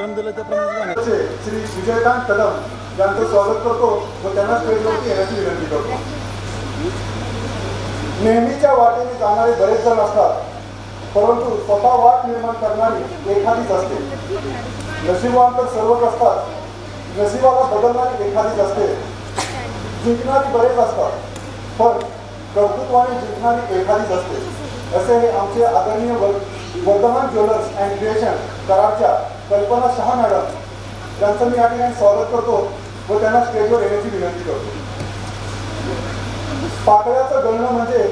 आश्रम दिलं त्याप्रमाणे श्री विजयकांत कदम यांचं स्वागत करतो व त्यांना स्टेजवरती येण्याची विनंती करतो. नेहमीच्या वाटेने जाणारे बरेच जण असतात, परंतु स्वतः वाट निर्माण करणारी एखादीच असते. नशिबवान तर सर्वच असतात, नशिबाला बदलणारी एखादीच असते. जिंकणारी बरेच असतात, पण कर्तृत्वाने जिंकणारी एखादीच असते. असे हे आमचे आदरणीय वर्धमान ज्वेलर्स अँड क्रिएशन कराडच्या कल्पना शहा मॅडम यांचं मी या ठिकाणी स्वागत करतो व त्यांना स्टेजवर येण्याची विनंती करतो. पाकळ्याचं गळणं म्हणजे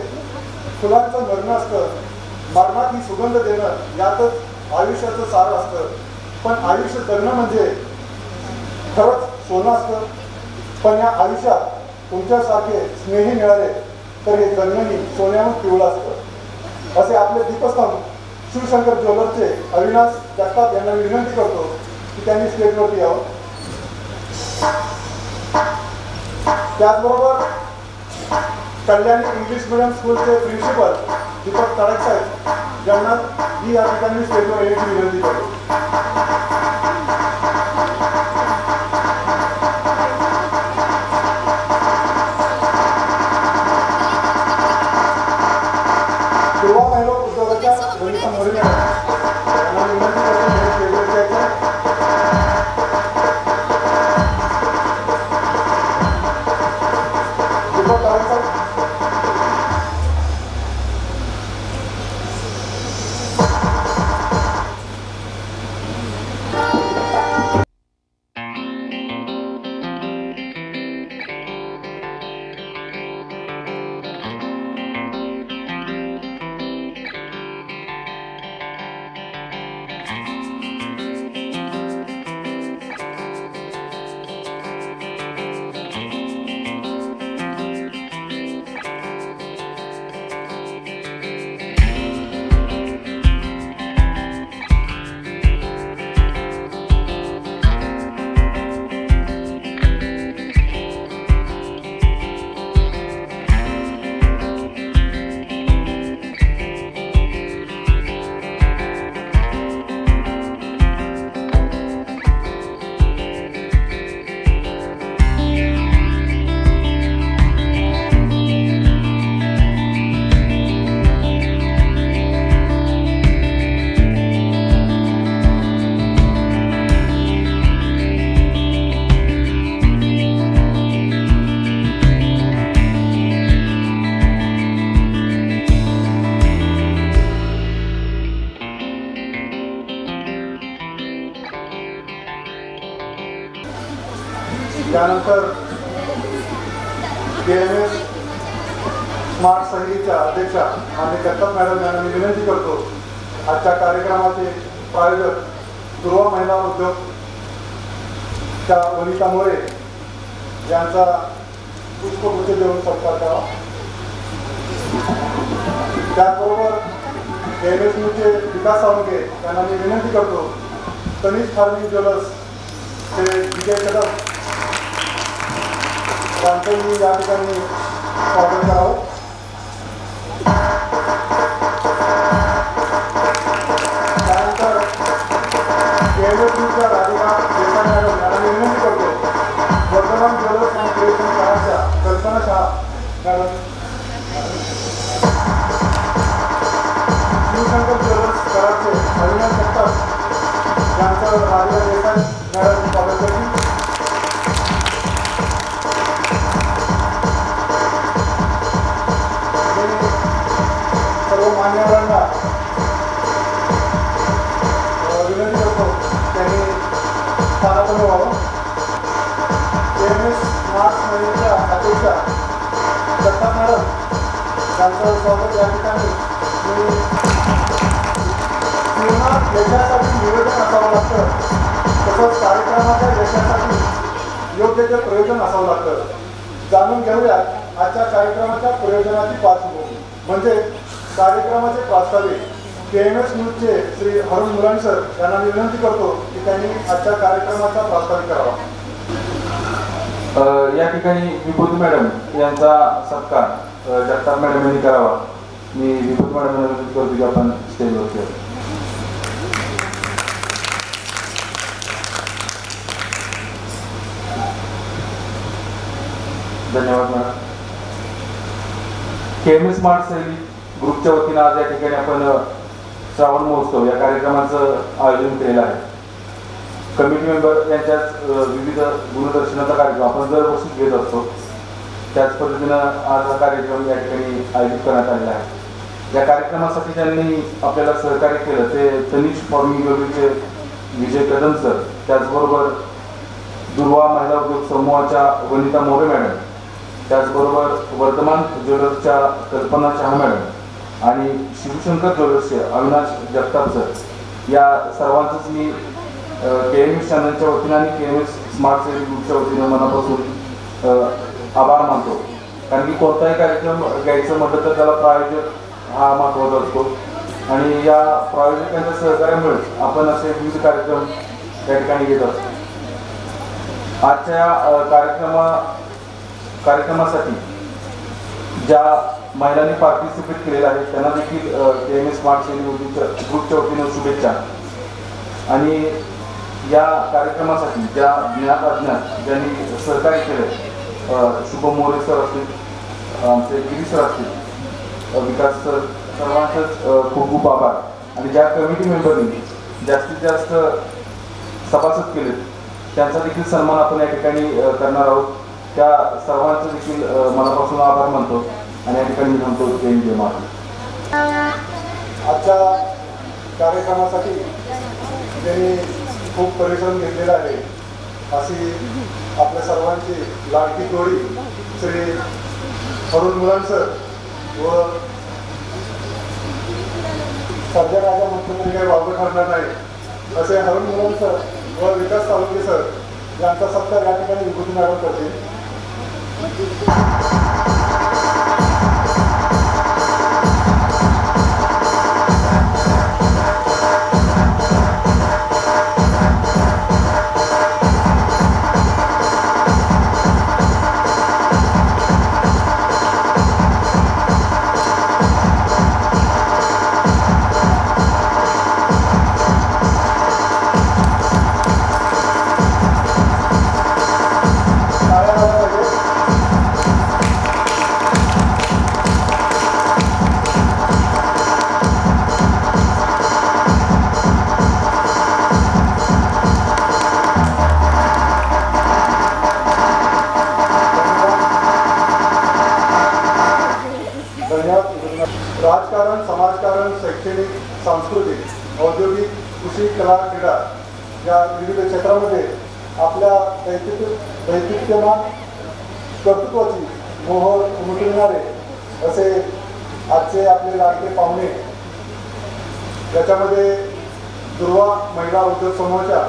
फुलांचं मरण असतं, मरणात ही सुगंध देणं यातच आयुष्याचं सार असतं. पण आयुष्य जगणं म्हणजे खरंच सोनं असतं. पण या आयुष्यात तुमच्यासारखे स्नेही मिळाले तर हे जगणंही सोन्याहून पिवळं असतं. असे आपले दीपस्तंभ शिवशंकर ज्वेलर्सचे अविनाश जगताप यांना विनंती करतो की त्यांनी स्टेजवरती यावं. त्याचबरोबर कल्याणी इंग्लिश मिडियम स्कूलचे प्रिन्सिपल दीपक तळक साहेब यांना ही या ठिकाणी स्टेजवर येण्याची विनंती करतो. गोवा महिला उद्योगाच्या वनिता मोरे यांना विनंती करतो दीपक तळक साहेब. त्यानंतर KMS स्मार्ट सहलीच्या अध्यक्षा आणि जगताप मॅडम यांना मी विनंती करतो आजच्या कार्यक्रमाचे प्रायोजक दुर्वा महिला उद्योग त्या वनिता मोरे यांचा पुष्पगुच्छ देऊन सत्कार करावा. त्याचबरोबर KMSचे विकास सावंगे यांना मी विनंती करतो तनिष फार्मिंग ज्वेलर्सचे विजय कदम त्यांचंही या ठिकाणी स्वागत करावं. त्यानंतर KMSच्या राधिका देसाई मॅडम यांना मी विनंती करतो वर्धमान ज्वेलर्स अँड क्रिएशन कराडच्या कल्पना शहा मॅडम, शिवशंकर ज्वेलर्स कराडचे अविनाश जगताप यांचं राधिका देसाई मॅडम स्वागत करतील. सर्व मान्यवरांना विनंती करतो त्यांनी स्थानापन्न व्हावं. KMS स्मार्ट सहलीच्या अध्यक्षा जगताप मॅडम यांचं स्वागत या ठिकाणी. जीवनात यशासाठी नियोजन असावं लागतं, तसंच कार्यक्रमाच्या यशासाठी योग्य ते प्रयोजन असावं लागतं. जाणून घेऊया आजच्या कार्यक्रमाच्या प्रयोजनाची पार्श्वभूमी म्हणजे कार्यक्रमाचे प्रास्ताविक KMS न्यूजचे श्री अरुण मुलानी सर यांना मी विनंती करतो की त्यांनी आजच्या कार्यक्रमाचा प्रास्ताविक करावा. या ठिकाणी विभूती मॅडम यांचा सत्कार जगताप मॅडम यांनी करावा. मी विभूती मॅडम यांना विनंती करतो की आपण स्टेजवरती धन्यवाद मॅडम. KM स्मार्ट शैली ग्रुपच्या वतीनं आज या ठिकाणी आपण श्रावण महोत्सव या कार्यक्रमाचं आयोजन केलेलं आहे. कमिटी मेंबर यांच्यात विविध गुणदर्शनाचा कार्यक्रम आपण दरवर्षी घेत असतो. त्याच पद्धतीनं आज हा कार्यक्रम या ठिकाणी आयोजित करण्यात आलेला आहे. या कार्यक्रमासाठी त्यांनी आपल्याला सहकार्य केलं ते तनिष फॉर्मिंग योजनेचे विजय कदम सर, त्याचबरोबर दुर्वा महिला उद्योग समूहाच्या वनिता मोरे मॅडम, त्याचबरोबर वर्तमान ज्वेलर्सच्या कल्पना शहा मॅडम आणि शिवशंकर ज्वेलर्सचे अविनाश जगताप सर, या सर्वांचंच मी KMS चॅनलच्या वतीनं आणि KMS स्मार्ट शैली ग्रुपच्या वतीनं मनापासून आभार मानतो. कारण की कोणताही कार्यक्रम घ्यायचं म्हटलं तर त्याला प्रायोजक हा महत्त्वाचा असतो आणि या प्रायोजकांच्या सहकार्यामुळे आपण असे विविध कार्यक्रम त्या ठिकाणी घेत असतो. आजच्या कार्यक्रमासाठी ज्या महिलांनी पार्टिसिपेट केलेलं आहे त्यांना देखील KMS स्मार्ट शैली ग्रुपच्या वतीनं शुभेच्छा. आणि या कार्यक्रमासाठी ज्या ज्ञात अज्ञात ज्यांनी सहकार्य केले, शुभम मोरे सर असतील, आमचे गिरीश सर असतील, विकास सर, सर्वांचंच खूप खूप आभार. आणि ज्या कमिटी मेंबरनी जास्तीत जास्त सभासद केले त्यांचा देखील सन्मान आपण या ठिकाणी करणार आहोत. त्या सर्वांचं देखील मनापासून आभार मानतो आणि या ठिकाणी म्हणतो जय जय महाराज. आजच्या कार्यक्रमासाठी त्यांनी खूप परिश्रम घेतलेला आहे. अशी आपल्या सर्वांची लाडकी जोडी श्री अरुण मुलान सर व सध्या राजा म्हटलं तरी काही वावगं ठरणार नाही असे अरुण मुलान सर व विकास साळुंके सर यांचा सत्कार या ठिकाणी विभूती मॅडम करतील. राजकारण, समाजकारण, शैक्षणिक, सांस्कृतिक, औद्योगिक, कृषी, कला, क्रीडा या विविध क्षेत्रामध्ये आपल्या दैदिप्यमान कर्तृत्वाची मोहर उमटविणारे असे आजचे आपले लाडके पाहुणे. याच्यामध्ये दुर्वा महिला उद्योग समूहाच्या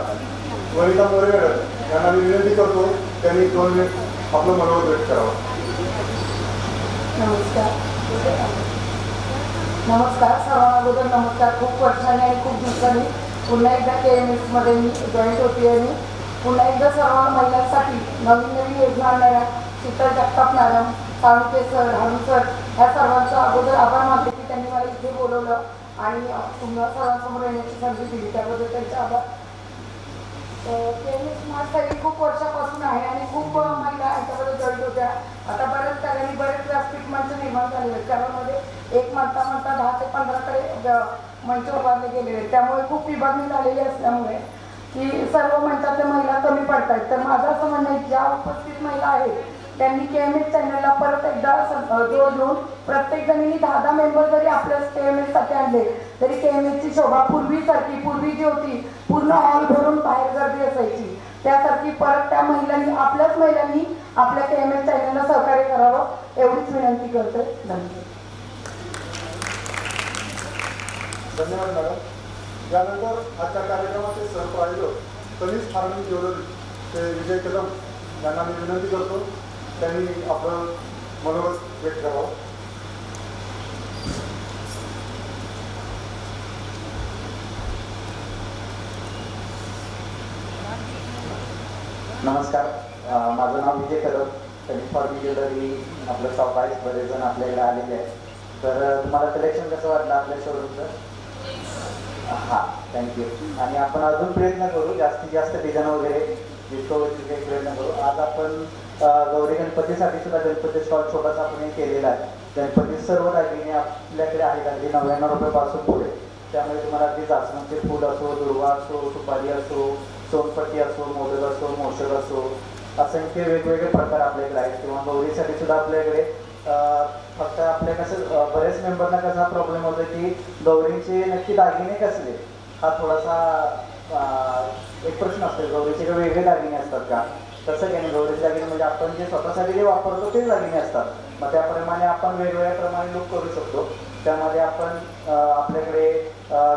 वनिता मोरे मॅडम यांना मी विनंती करतो त्यांनी 2 मिनिट आपलं मनोगत व्यक्त करावं. नमस्कार सर्वांना. अगोदर नमस्कार. खूप वर्षांनी आणि खूप दिवसांनी पुन्हा एकदा KMS मध्ये मी जॉईंट होती आणि पुन्हा एकदा सर्व महिलांसाठी नवीन नवीन योजना आणणाऱ्या शीतल जगताप मॅडम, साळुंके सर, हनु सर ह्या सर्वांचा अगोदर आभार मानते की त्यांनी मला इथे बोलवलं आणि तुम्हाला सर्वांसमोर येण्याची संधी दिली, त्याबद्दल त्यांचे आभार. KMS स्मार्ट शैली खूप वर्षापासून आहे आणि खूप महिला याच्यामध्ये जॉईंट होत्या. आता बऱ्याच ठिकाणी बरेच व्यासपीठ मंच निर्माण झालेले आहेत. त्यामध्ये एक म्हणता 10 ते 15कडे मंच उभारले गेलेले आहेत. त्यामुळे खूप विभागणी झालेली असल्यामुळे की सर्व मंचातल्या महिला कमी पडत आहेत. तर माझं असं म्हणणं आहे ज्या उपस्थित महिला आहेत त्यांनी KMS चॅनलला परत एकदा जोड देऊन प्रत्येक जणींनी 10 मेंबर जरी आपल्या KMS साठी आणले तरी KMS ची शोभा पूर्वी जी होती पूर्ण हॉल भरून बाहेर गर्दी असायची त्यासारखी परत त्या महिलांनी आपल्याच महिलांनी आपल्या KMS चॅनलला सहकार्य करावं एवढीच विनंती करते. धन्यवाद मॅडम. यानंतर आजच्या कार्यक्रमाचे सहप्रायोजक तनिष फार्मिंग ज्वेलरी ते विजय कदम यांना मी विनंती करतो त्यांनी आपलं मनोगत व्यक्त करावं. नमस्कार. माझं नाव विजय कदम. तनिष फार्मिंग ज्वेलरी आपलं शॉप आहे. बरेच जण आपल्याकडे आलेले आहेत. तर तुम्हाला कलेक्शन कसं वाटलं आपल्या शोरूमचं? हां, थँक्यू. आणि आपण अजून प्रयत्न करू जास्तीत जास्त डिझाईन वगैरे डिस्कवरचे काही प्रयत्न करू. आज आपण गौरी गणपतीसाठी सुद्धा गणपती स्टॉल छोटासा आपण केलेला आहे. गणपती सर्व दागिने आपल्याकडे आहेत अगदी 99 रुपयापासून पुढे. त्यामुळे तुम्हाला अगदी जास्वंदचे फूल असो, दुर्वा असो, सुपारी असो, सोनपट्टी असो, मोदक असो, मोषक असो, असंख्य वेगवेगळे प्रकार आपल्याकडे आहेत. किंवा गौरीसाठी सुद्धा आपल्याकडे फक्त आपल्या कसं बरेच मेंबरना कसा प्रॉब्लेम होतो की गौरीचे नक्की दागिने कसले हा थोडासा एक प्रश्न असतो. गौरीचे काही वेगळे दागिने असतात का? तसं काही नाही. गौरीचे दागिने म्हणजे आपण जे स्वतःसाठी जे वापरतो तेच दागिने असतात. मग त्याप्रमाणे आपण वेगवेगळ्या प्रमाणे लुक करू शकतो. त्यामध्ये आपण आपल्याकडे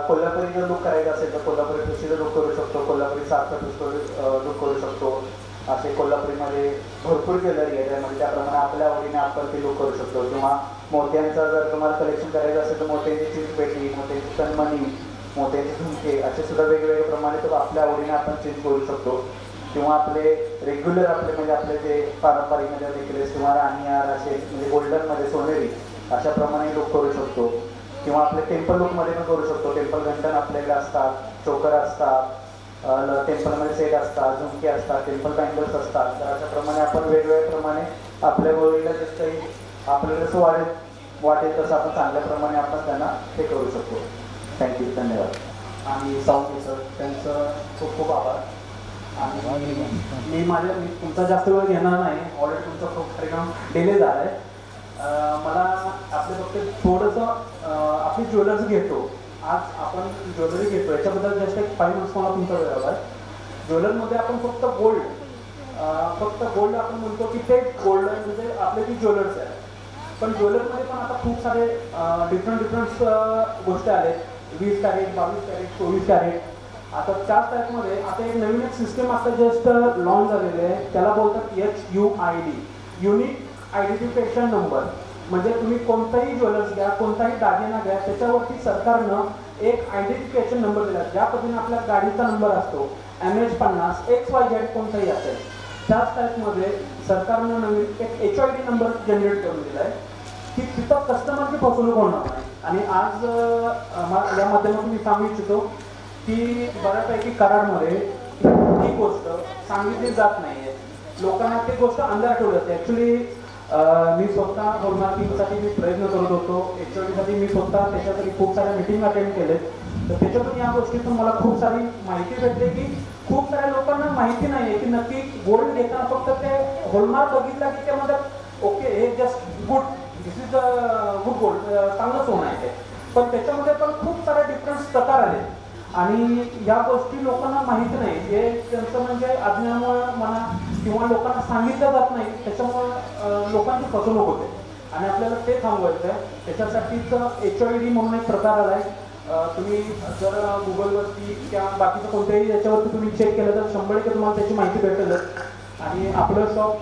कोल्हापुरी जर लुक करायचं असेल तर कोल्हापुरी ठुशीचं लुक करू शकतो, कोल्हापुरी सारखं लुक करू शकतो. असे कोल्हापुरीमध्ये भरपूर ज्वेलरी आहे, त्यामध्ये त्याप्रमाणे आपल्या आवडीने आपण ते लुक करू शकतो. किंवा मोत्यांचं जर तुम्हाला कलेक्शन करायचं असेल तर मोत्यांची चिंचपेटी, मोत्यांची तनमणी, मोत्यांचे झुमके असे सुद्धा वेगवेगळ्या प्रमाणे तो आपल्या आवडीने आपण चेंज करू शकतो. किंवा आपले रेग्युलर म्हणजे आपले जे पारंपरिकमध्ये नेकलेस किंवा राणीहार असे म्हणजे गोल्डनमध्ये सोनेरी अशा प्रमाणे लुक करू शकतो. किंवा आपले टेम्पल लुकमध्ये पण करू शकतो. टेम्पल घंटन आपल्याकडे असतात, चोकर असतात, टेम्पलमध्ये सेट असतात, झुमके असतात, टेम्पल बँगल्स असतात. तर अशा प्रमाणे आपण वेगवेगळ्या प्रमाणे आपल्या गौरीला जसं काही आपल्याला जसं वाटेल तसं आपण चांगल्या प्रमाणे आपण त्यांना हे करू शकतो. थँक्यू, धन्यवाद. आणि सावंत सर त्यांचं खूप खूप आभार. आणि मी तुमचा जास्त वेळ घेणार नाही, ऑलरेडी तुमचा खूप कार्यक्रम डिले झाला आहे. मला आपले फक्त थोडंसं आपली ज्वेलर्स घेतो. आज आपण ज्वेलरी घेतो याच्याबद्दल जस्ट एक 5 मिनिट्स मला तुमचा वेळ हवा आहे. ज्वेलरमध्ये आपण फक्त गोल्ड आपण म्हणतो की ते गोल्ड म्हणजे आपले जी ज्वेलर्स आहे. पण ज्वेलरमध्ये पण आता खूप सारे डिफरंट गोष्टी आहेत. 20 कॅरेट, 22 कॅरेट, 24 कॅरेट. आता त्याच टाईपमध्ये आता एक नवीन एक सिस्टम आता जस्ट लॉन्च झालेली आहे. त्याला बोलतात HUID, युनिक आयडेंटिफिकेशन नंबर. म्हणजे तुम्ही कोणताही ज्वेलर्स घ्या, कोणताही दागिना घ्या, त्याच्यावरती सरकारनं एक आयडेंटिफिकेशन नंबर दिला. ज्या पद्धतीने आपल्या गाडीचा नंबर असतो MH50 XYZ कोणताही असेल, त्याच टाईपमध्ये सरकारनं नवीन एक HID नंबर जनरेट करून दिला आहे की तिथं कस्टमरची फसवणूक होणार नाही. आणि आज या माध्यमातून मी सांगू इच्छितो की बऱ्यापैकी कराडमध्ये ही गोष्ट सांगितली जात नाही आहे. लोकांना ती गोष्ट अंधार ठेवली जाते. ॲक्च्युली मी स्वतः हॉलमार्किंगसाठी मी प्रयत्न करत होतो. HODसाठी मी स्वतः त्याच्यासाठी खूप साऱ्या मीटिंग अटेंड केलेत. तर त्याच्यातून या गोष्टीतून मला खूप सारी माहिती भेटते की खूप साऱ्या लोकांना माहिती नाही आहे की नक्की गोल्ड घेताना फक्त ते हॉलमार्क बघितला की ते म्हणतात ओके हे just good, this is good gold, चांगलं सोनं आहे ते. पण त्याच्यामध्ये पण खूप सारे डिफरंट प्रकार आले आणि या गोष्टी लोकांना माहिती नाही. हे त्यांचं म्हणजे अज्ञानामुळे म्हणा किंवा लोकांना सांगितलं जात नाही, त्याच्यामुळे लोकांची फसवणूक होते आणि आपल्याला ते थांबवायचं आहे. त्याच्यासाठीच HOID म्हणून एक प्रकार आला आहे. तुम्ही जर गुगलवरती किंवा बाकीचं कोणत्याही याच्यावरती तुम्ही चेक केलं तर 100% तुम्हाला त्याची माहिती भेटेलच. आणि आपलं शॉप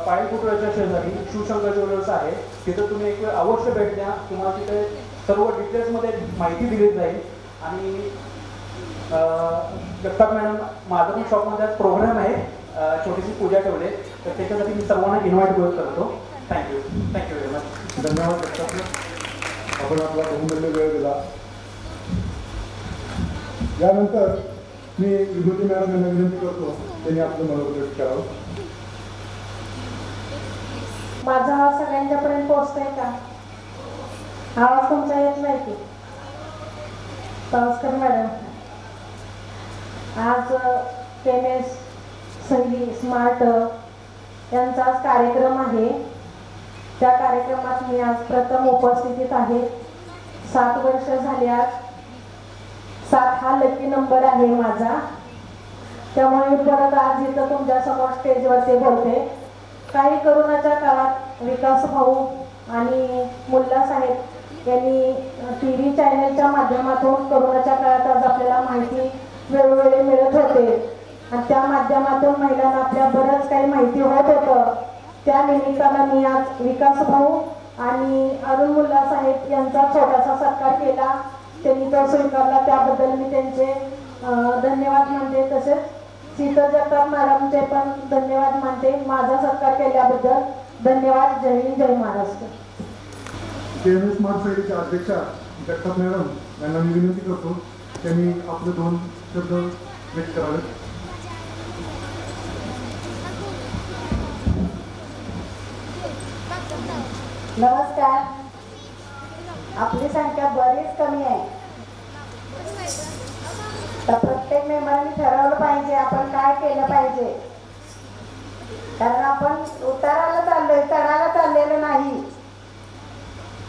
पायल फुटवेअरच्या शेजारी शिवशंकर ज्वेलर्स आहे. तिथं तुम्ही एक वेळ अवश्य भेट द्या. तुम्हाला तिथे सर्व डिटेल्समध्ये माहिती दिली जाईल. आणि जगताप मॅडम माझं पण शॉपमध्ये आज प्रोग्राम आहे, छोटीशी पूजा ठेवले, तर त्याच्यासाठी मी सर्वांना इन्व्हाइट करतो. Thank you very much. धन्यवाद जगताप. आपण आपला बहुमूल्य वेळ दिला. यानंतर मी विभूती मॅडम यांना विनंती करतो त्यांनी आपलं मनोगत व्यक्त करावं. माझा आवाज सगळ्यांच्यापर्यंत पोहोचतोय का? आवाज तुमचा येत नाही की? नमस्कार मॅडम. आज पेमेंट्स संगीत स्मार्ट यांचा आज कार्यक्रम आहे. त्या कार्यक्रमात मी आज प्रथम उपस्थितीत आहे. 7 वर्ष झाली. आज 7 हा लकी नंबर आहे माझा. त्यामुळे मी परत आज इथं तुमच्यासमोर स्टेजवरती बोलते. काही करोनाच्या काळात विकास भाऊ आणि मुल्ला साहेब यांनी TV चॅनलच्या माध्यमातून करोनाच्या काळात आज आपल्याला माहिती वेळोवेळी मिळत होते आणि त्या माध्यमातून महिलांना आपल्या बरंच काही माहिती होत होतं. त्या निमित्तानं मी आज विकास भाऊ आणि अरुण मुल्ला साहेब यांचा छोटासा सत्कार केला. त्यांनी तो स्वीकारला, त्याबद्दल मी त्यांचे धन्यवाद मानते. तसेच शीतल जगताप मॅडमचे पण धन्यवाद मानते माझा सत्कार केल्याबद्दल. धन्यवाद. जय हिंद, जय महाराष्ट्र. KMS स्मार्ट सोसायटीच्या अध्यक्षा जगताप मॅडम यांना मी विनंती करतो त्यांनी आपले 2 शब्द व्यक्त करावे. नमस्कार. आपली संख्या बरीच कमी आहे. तर प्रत्येक मेंबरने ठरवलं पाहिजे आपण काय केलं पाहिजे, कारण आपण उताराला चाललोय, चढायला चाललेलो नाही.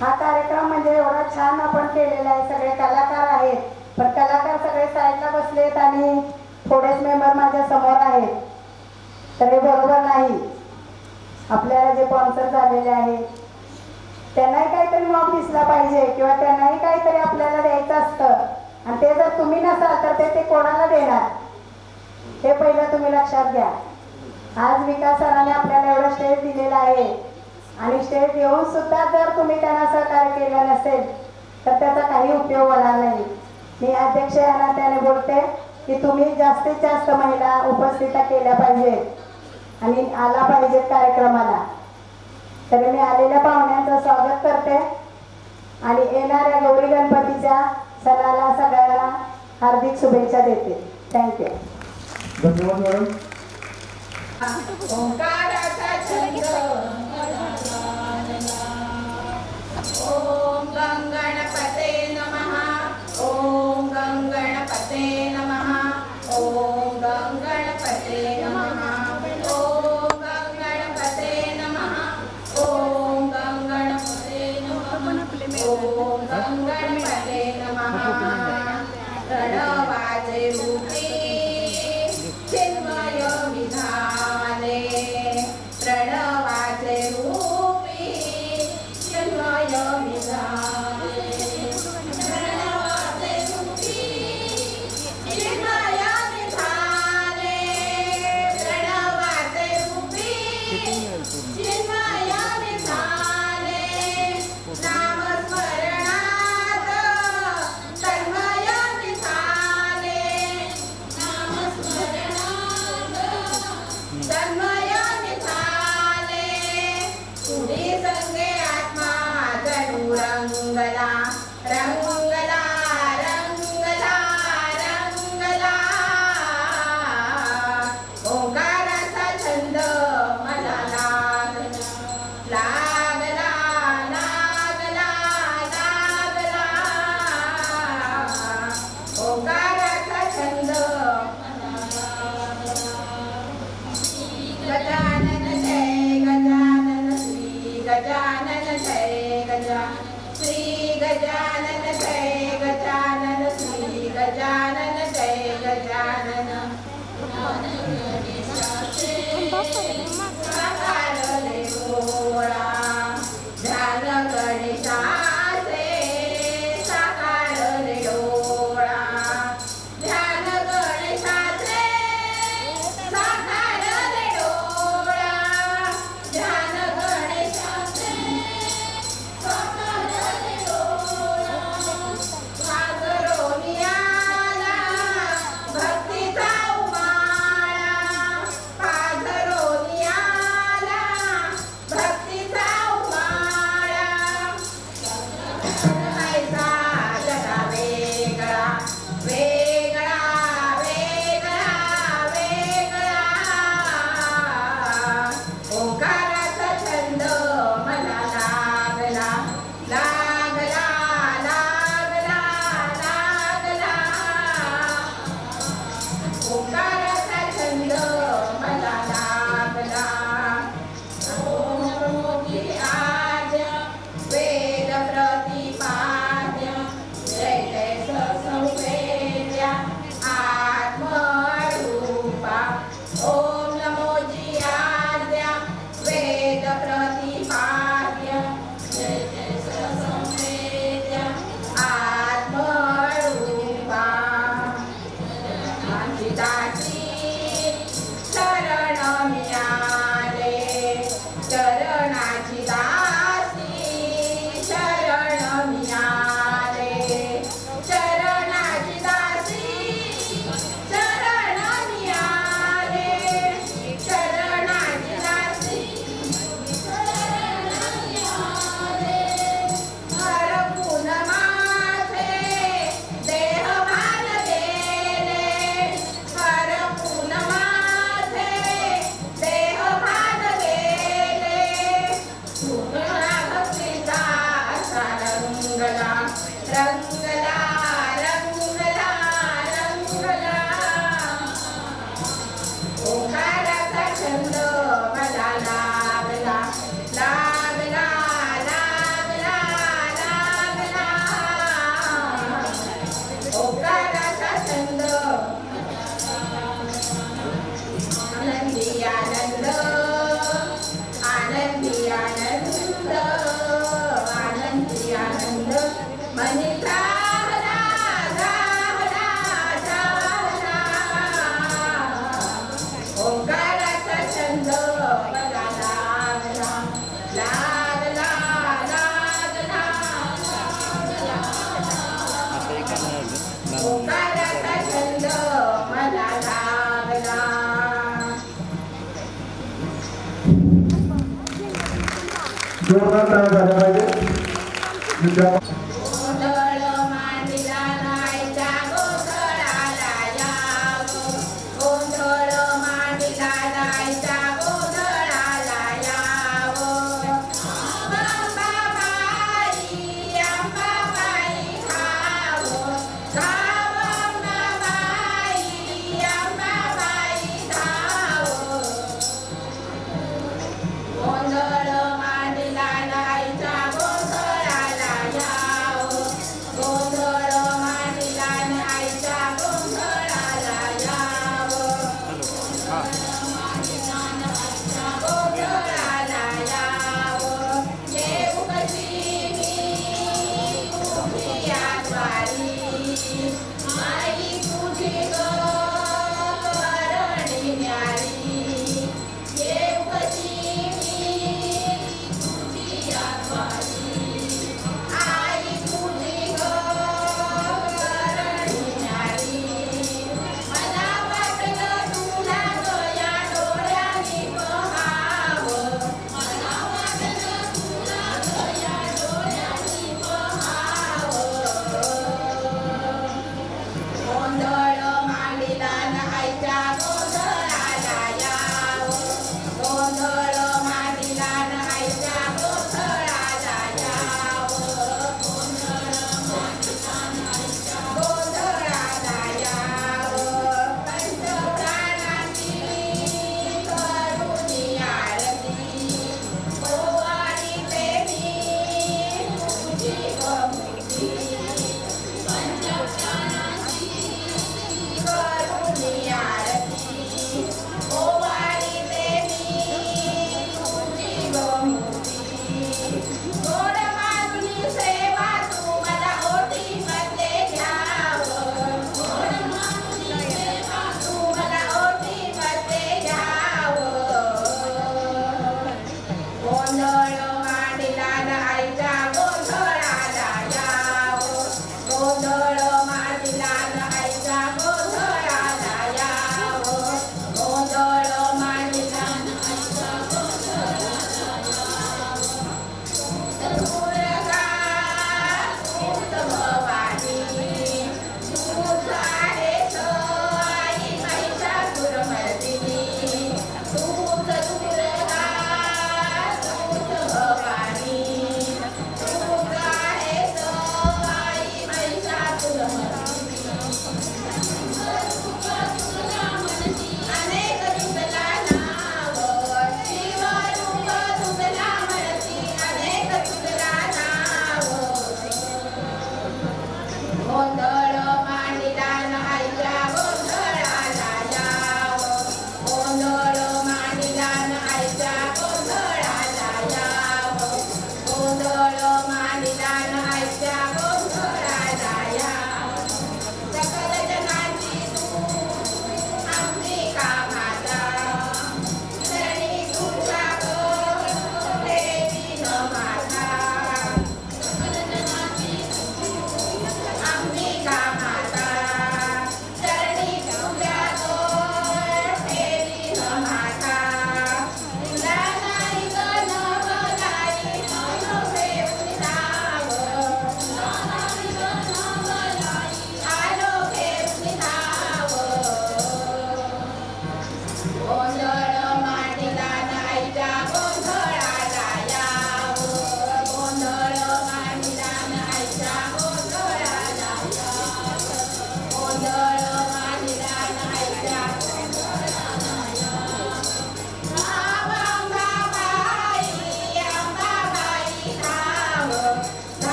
हा कार्यक्रम म्हणजे एवढा छान आपण केलेला आहे. सगळे कलाकार आहेत, पण कलाकार सगळे साईडला बसलेत आणि थोडेच मेंबर माझ्या समोर आहेत. तर हे बरोबर नाही. आपल्याला जे स्पॉन्सर झालेले आहेत त्यांनाही काहीतरी मॉब दिसला पाहिजे किंवा त्यांनाही काहीतरी आपल्याला द्यायचं असतं. आणि ते जर तुम्ही नसाल तर ते कोणाला देणार, हे पहिलं तुम्ही लक्षात घ्या. आज विकास सरांनी आपल्याला एवढं स्टेज दिलेलं आहे आणि स्टेज देऊन सुद्धा जर तुम्ही त्यांना सहकार्य केलं नसेल तर त्याचा काही उपयोग होणार नाही. मी अध्यक्ष या नात्याने बोलते की तुम्ही जास्तीत जास्त महिला उपस्थित केल्या पाहिजेत आणि आला पाहिजेत कार्यक्रमाला. तरी मी आलेल्या पाहुण्यांचं स्वागत करते आणि येणाऱ्या गौरी गणपतीच्या सणाला सगळ्यांना हार्दिक शुभेच्छा देते. थँक्यू. धन्यवाद मॅडम. ओंकाराचा छंद ओम गंगणपते नमः. ओम गंगणपते नमः. ओम गंगणपते नमः. ओम गंगणपते नमः. ओम गंगणपते नमः. ओम गंगणपते नमः. प्रणवाचे रूपी चिन्मय विधाने. प्रणवाचे रूपी चिन्मय विधाने. प्रणवाचे रूपी चिन्मय विधाने. प्रणवाचे रूपी चिन्मय विधाने. नामस्मरणात तन्मय विधाने. नामस्मरणात तन्मय विधाने. तुझी संगे आत्मा जणू रंगला रंगला रंगला रंगला. ओंकाराचा छंद मला लागला लागला लागला लागला. ओंकाराचा छंद गजानन जय गजानन. श्री गजानन जय गजानन. श्री गजानन जय गजानन. श्री गजानन जय गजानन. साकारले डोळा ध्यान गणेशाचे. साकारले डोळा ध्यान गणेशाचे. साकारले डोळा ध्यान गणेशाचे. साकारले डोळा सागरोनी आला भक्तीचा उमाळा. सागरोनी ओंकाराचा छंद आनंदी आनंद आनंदी आनंद आनंदी आनंद मनी झाला झाला झाला ओंकाराचा छंद मला लागला लागला लागला ओंकाराचा छंद मला लागला जोरदार टाळ्या झाल्या पाहिजे गोंधळ मांडला नाहीचा गोंधळाला यावं गोंधळ मांडला नाहीचा गोंधळाला यावं अंबाबाई अंबाबाई खावं खावं अंबाबाई अंबाबाई खावं गोंधळ मांडला नाहीचा गोंधळाला यावं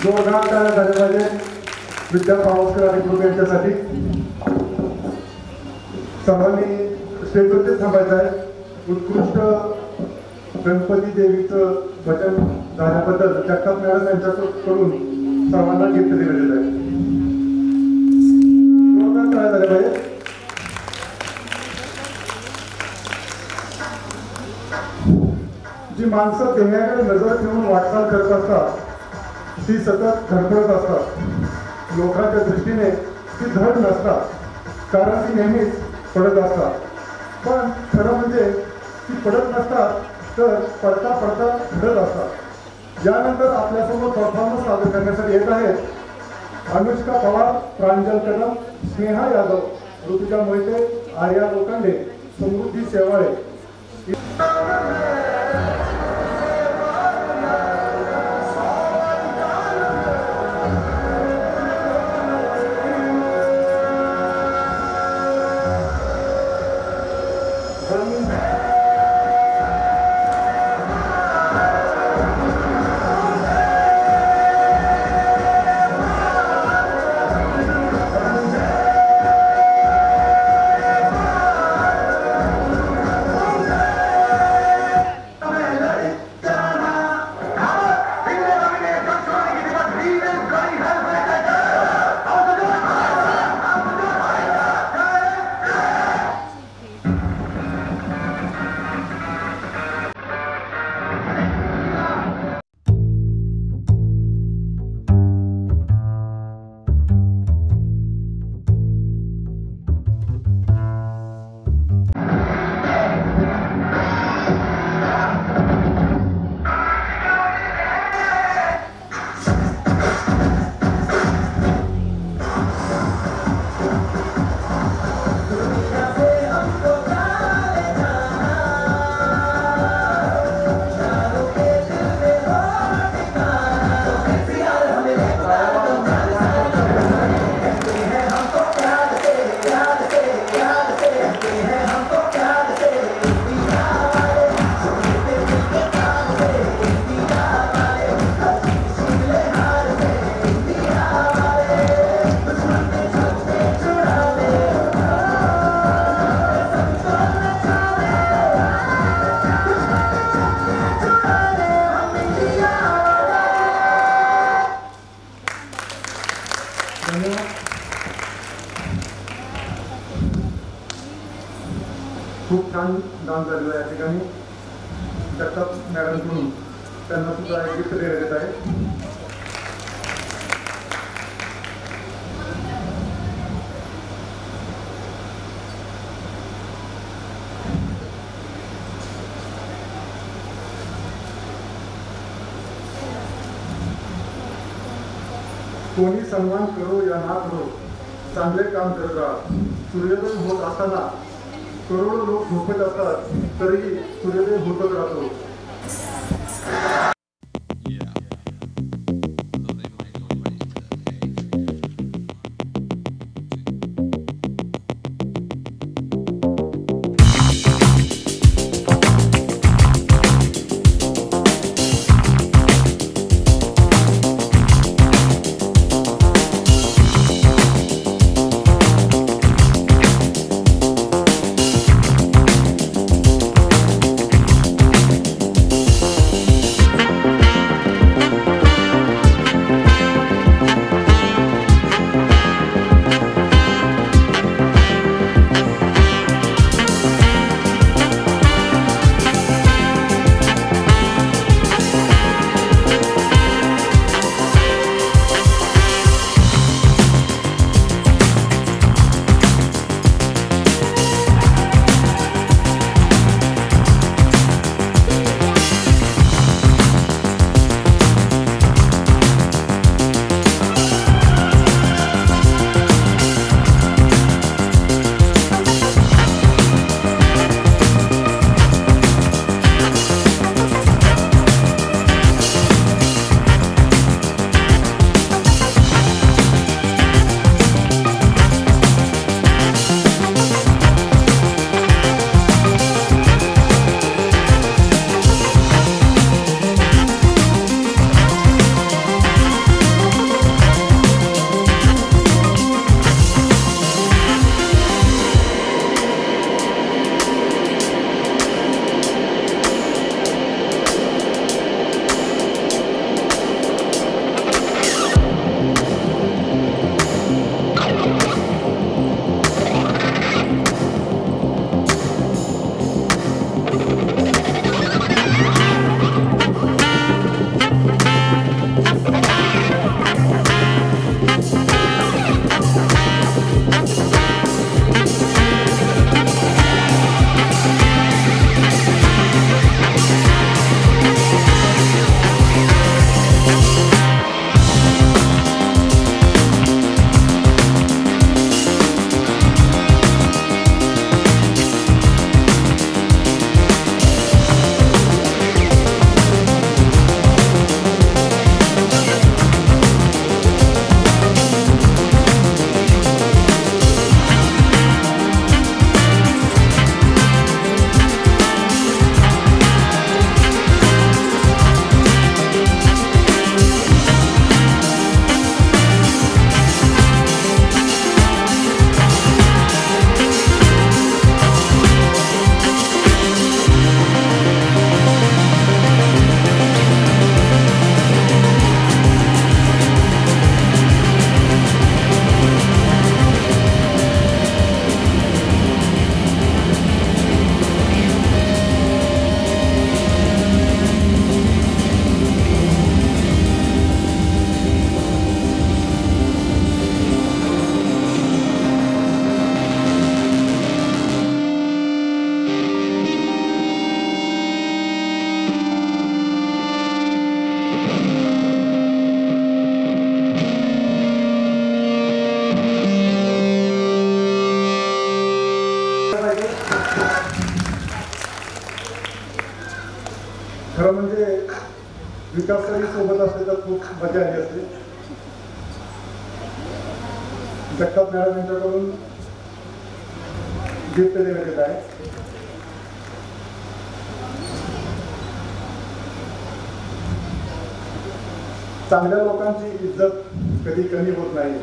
जोरदार टाळ्या झाल्या पाहिजे विद्या पावसकर आणि ग्रुप यांच्यासाठी. सर्वांनी स्टेजवरतीच थांबायचं आहे. उत्कृष्ट गणपती देवीचं भजन झाल्याबद्दल जगताप मॅडम यांच्याकडून सर्वांना गिफ्ट दिलेलं आहे. जोरदार टाळ्या झाल्या पाहिजे. जी माणसं ध्येयाकडे नजर ठेवून वाटचाल करत असतात ती सतत धडपडत असतात. लोकांच्या दृष्टीने ती धड नसतात कारण ती नेहमीच पडत असतात. पण खरं म्हणजे ती पडत नसतात तर पडता पडता घडत असतात. यानंतर आपल्यासमोर परफॉर्मन्स सादर करण्यासाठी येत आहेत अनुष्का पवार, प्रांजल कदम, स्नेहा यादव, ऋतुजा मोहिते, आर्या लोखंडे, समृद्धी शेवाळे. खूप छान डान्स झालेला आहे. या ठिकाणी जगताप मॅडमकडून त्यांना सुद्धा एक गिफ्ट देण्यात येत आहे. कोणी सन्मान करो या ना करो चांगले काम करत राहा. सूर्योदय होत असताना करोडो लोक झोपत असतात तरीही सूर्योदय होतच राहतो. विकासही सोबत असले तर खूप मजा आली असते. जगताप मॅडम यांच्याकडून गिफ्ट देण्यात येत आहे. चांगल्या लोकांची इज्जत कधी कमी होत नाही.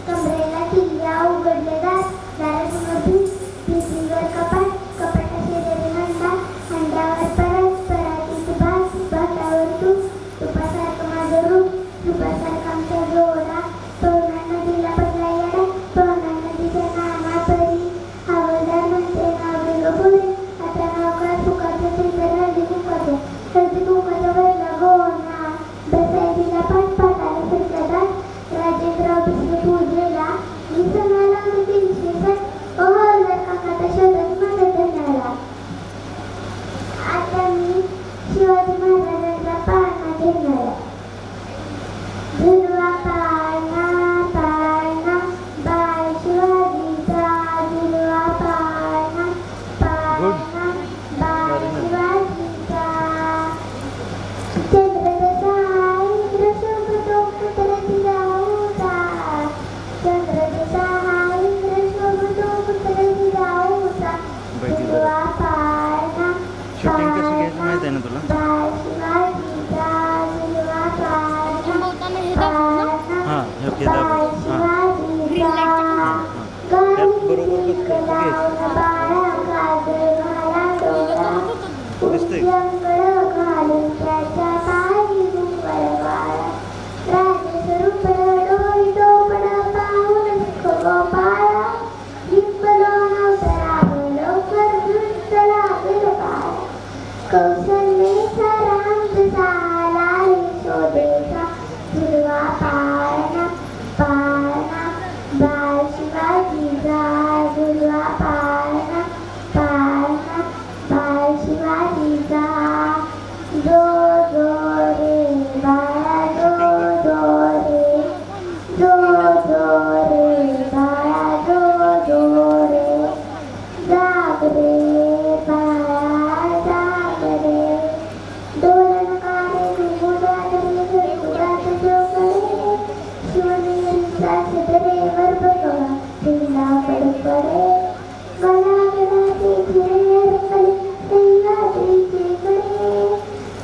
कमरेला किल्ल्या उघडलेला कपाट कपाटा शेजारी हंडा हंड्यावर परत परातीची भात भातावर तूप तुपासारखं माझं रूप तुपासारखा आमचा जोडा पवना नदीला पडला येडा पवना नदीच्या नाना परी हवालदार म्हणते नाव गेलो पुढे आता नाव का फुकाचं ते तर हळदी कुंकाचं वरला गोना बसायला पाठपाटाला फिरकला राजेंद्रराव बिस्ले पूजेला मी सणाला मी 360 हवालदार काकाचा शोधत मदत धरणारा. आता मी शिवाजी महाराजांचा पाळणा घेणारा. झुलवा पाळणा पाळणा बाळ शिवाजीचा झुलवा पाळणा पाळणा बाळ शिवाजीचा. चंद्र जसा इंद्र शोभतो पुत्र तिला होता चंद्र जसा इंद्र शोभतो पुत्र तिला होता. झुलवा पाळणा पाळणा बाळ शिवाजीचा झुलवा पाळणा पाळणा बाळ शिवाजीचा. गावी लावून बाळा गाजर घाला डोळा उज्जंगळ घालून त्याच्या पायी घुंगळ वाळा राजस्वरूप डोळी टोपण पाहून गोपाळा लिंबलो नवतराव लवकर दृष्ट लागेल काळा. कौशल्येचा राम झाला यशोदेचा झुलवा पाळणा पाळणा बाळ शिवाजीचा झुलवा पाळणा पाळणा बाळ शिवाजीचा. जो जो रे बाळा जो जो रे जो जो रे बाळा जो जो रे जाग रे बाळा जाग रे दोलनकारे घुमुडाकडे घरगुडात जोगळे शिवनेरीचा सदरेवर बघा तिला पडपडे मला गणाचे फिरे रंगले सह्याद्रीचे कडे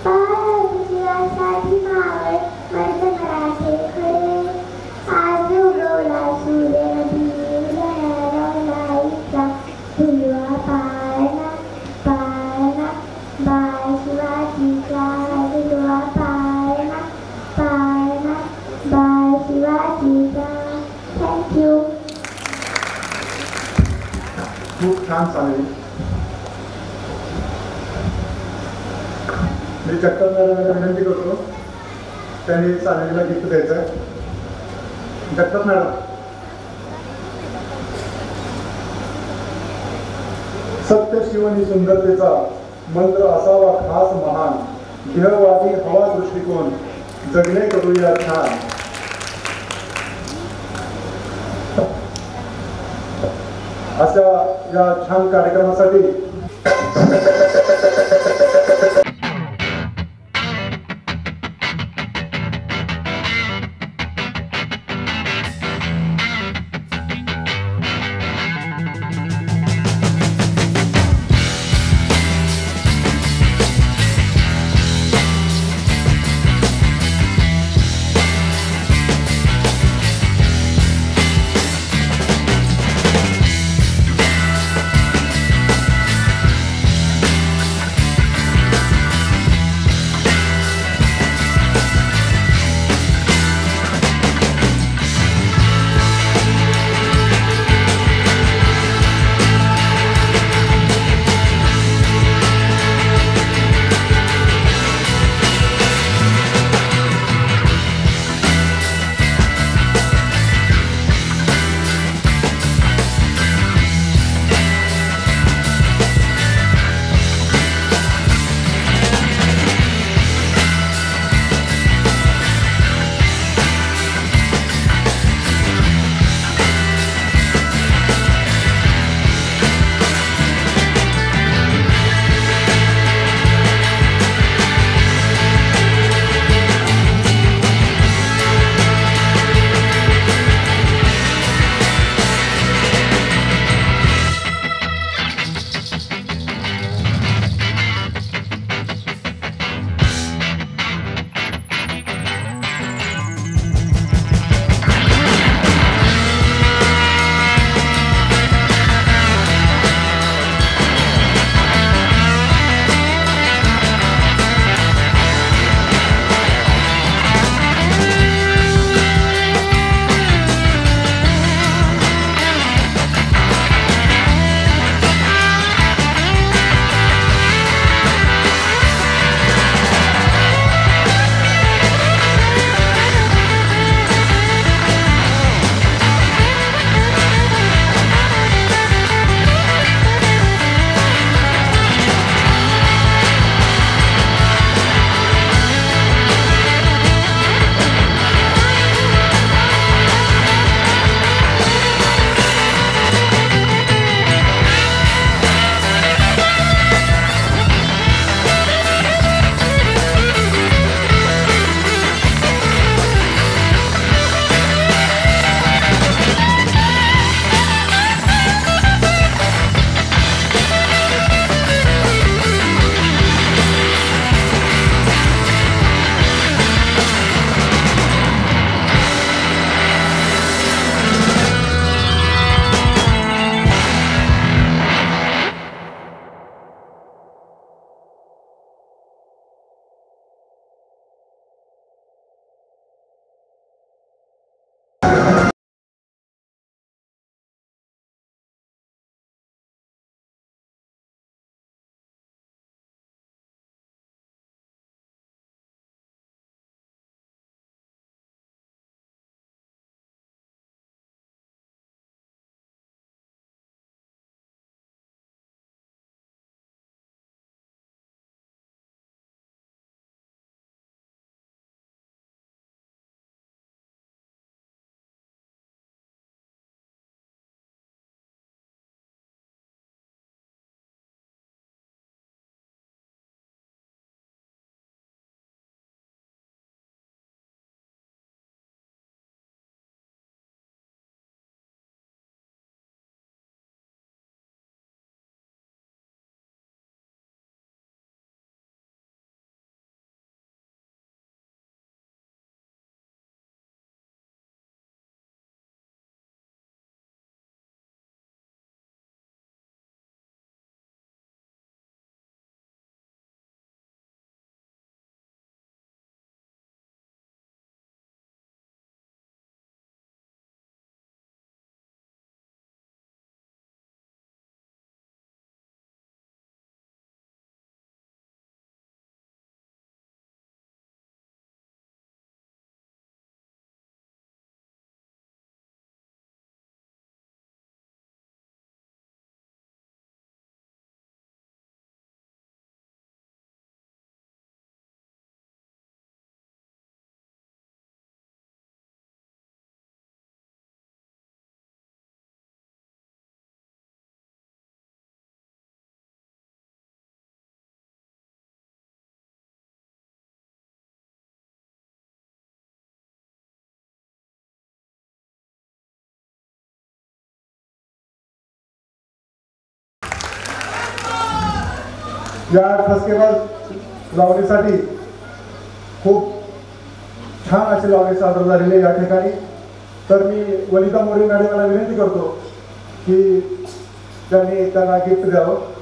पायाची आषाढी मावळ मर्दघराचे खडे आज उगवला सूर्य नदीला रंगलाईचा झुलवा पाळणा पाळणा बाळ शिवाजीचा झुलवा पाळणा पाळणा बाळ शिवाजीचा. थँक्यू. खूप छान चालेल. मी जगताप मॅडमला विनंती करतो त्यांनी चालेलीला गिफ्ट द्यायचं आहे. जगताप मॅडम. सत्य शिवनी सुंदरतेचा मंत्र असावा खास महान देहवादी हवा दृष्टिकोन जगणे करूया छान. अशा या छान कार्यक्रमासाठी या ठसकेबाज लावणीसाठी खूप छान अशी लावणी सादर झालेली आहे या ठिकाणी. तर मी वनिता मोरे मॅडमला विनंती करतो की त्यांनी त्यांना गिफ्ट द्यावं.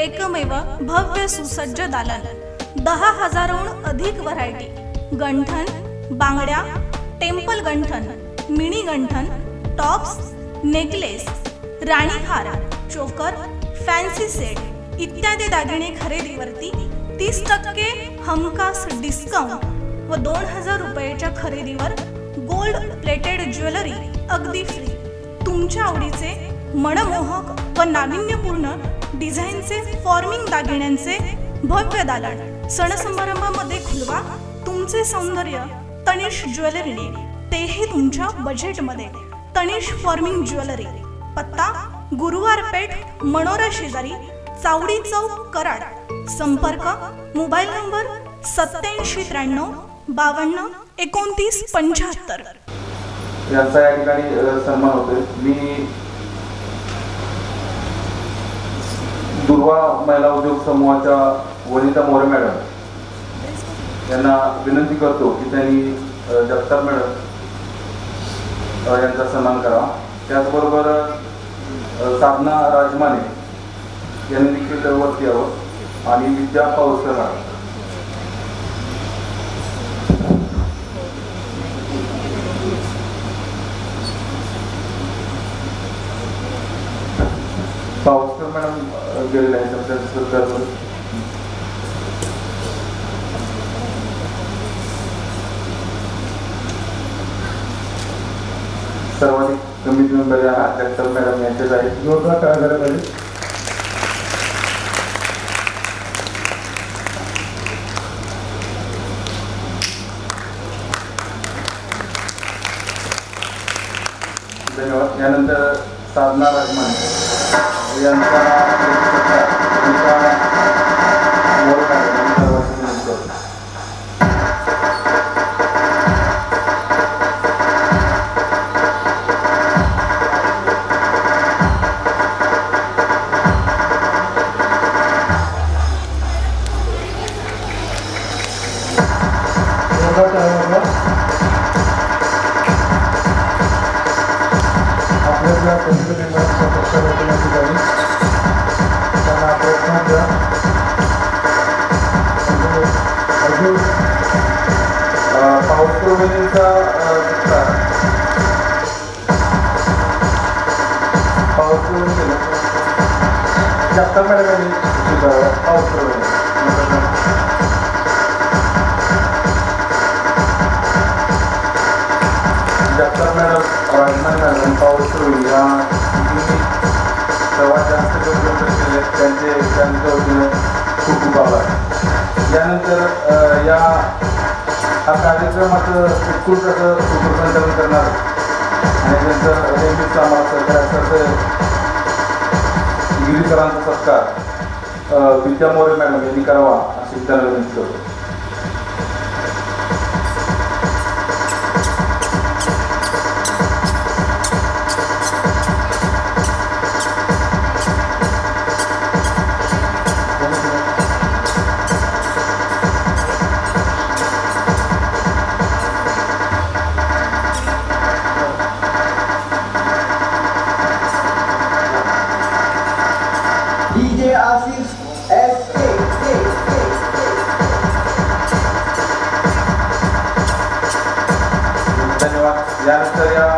एकमेव भव्य सुसज्ज दालन, 10,000हून अधिक व्हरायटी, गंठन, बांगड्या, टेम्पल गंठन, मिनी गंठन, टॉप्स, नेकलेस, राणीहार, चोकर, फॅन्सी सेट इत्यादी दागिने खरेदीवरती 30% हमखास डिस्काउंट व 2,000 रुपयाच्या खरेदीवर गोल्ड प्लेटेड ज्वेलरी अगदी फ्री. तुमच्या आवडीचे मनमोहक व नाविन्यपूर्ण डिझाईनचे फॉर्मिंग दागिन्यांचे भव्य दालन सणसमारंभामध्ये खुलवा तुमचे सौंदर्य तनिष ज्वेलरीने, तेही तुमच्या बजेटमध्ये. तनिष फॉर्मिंग ज्वेलरी, पत्ता गुरुवार पेठ, मनोरा शेजारी, चावडी चौक, कराड. संपर्क मोबाईल नंबर 8793 52 29 75. यांचा या ठिकाणी सन्मान होतोय. मी दुर्वा महिला उद्योग समूहाच्या वनिता मोरे मॅडम यांना विनंती करतो की त्यांनी जगताप मॅडम यांचा सन्मान करावा. त्याचबरोबर साधना राजमाने यांनी देखील वरती यावं आणि विद्या पावसकर मॅडम. पावसकर मॅडम गेलेले आहेत आपल्या सरकारवर. सर्वाधिक कमिटी मेंबर या जगताप मॅडम यांचेच आहेत. जोरदार टाळ्या झाल्या पाहिजे. धन्यवाद. यानंतर साधना राजमाने यांचा आपल्या कमिटी मेंबरांचा पक्ष रचना ठिकाणी त्यांना प्रोत्साहन द्या. अजून पावसकरवाडींचा पावसकरवाडी केलं. जगताप मॅडम यांनी पावसकरवाडी जगताप मॅडम, राजमान मॅडम, पावसकरवाडी या सर्वात जास्त करून केले त्यांच्या वतीनं खूप खूप आभार. यानंतर हा कार्यक्रमाचं उत्कृष्ट असं सूत्रसंचालन करणार आणि नंतर नेहमीच आम्हाला सहकार्याचं गिरीकरांचा सत्कार विद्या मोरे मॅडम यांनी करावा अशी त्यांना विनंती करतो. DJ Ashish SK. धन्यवाद. यानंतर या